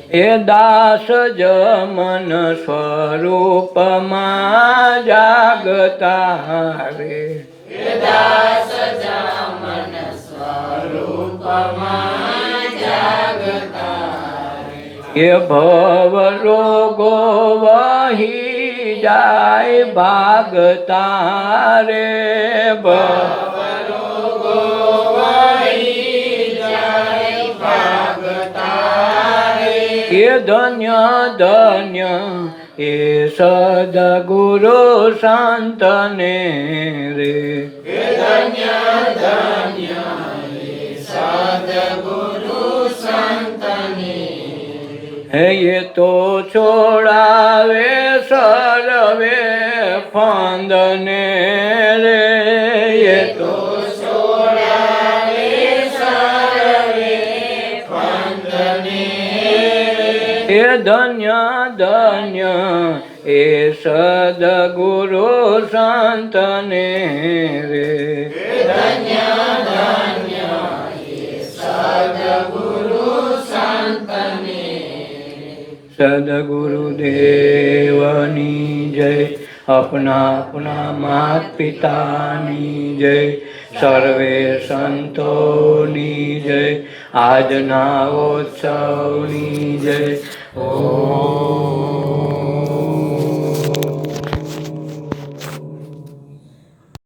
એ દાસ જમન સ્વરૂપમાં જાગતા રે. દાસ જમન સ્વરૂપમાં જાગતા. એ ભવ રોગો વહી જાય ભાગતા રે. રોગો વહી જાય ભાગતા રે. એ ધન્ય ધન્ય એ સદગુરુ શાંતને રે. ધન્ય ધન્ય એ સદગુરુ સંતને. હે એ તો છોડાવે સર્વે ફંદને રે. એ તો છોડાવે સર્વે ફંદને. એ ધન્ય ધન્ય એ સદગુરુ શાંતને રે. ધન્ય ધન્ય એ સદગુરુ સંતને. સદગુરુદેવની જય. अपना अपना मात પિતાની જય. સર્વે સંતોની જય. આજના ઉત્સવની જય. ઓમ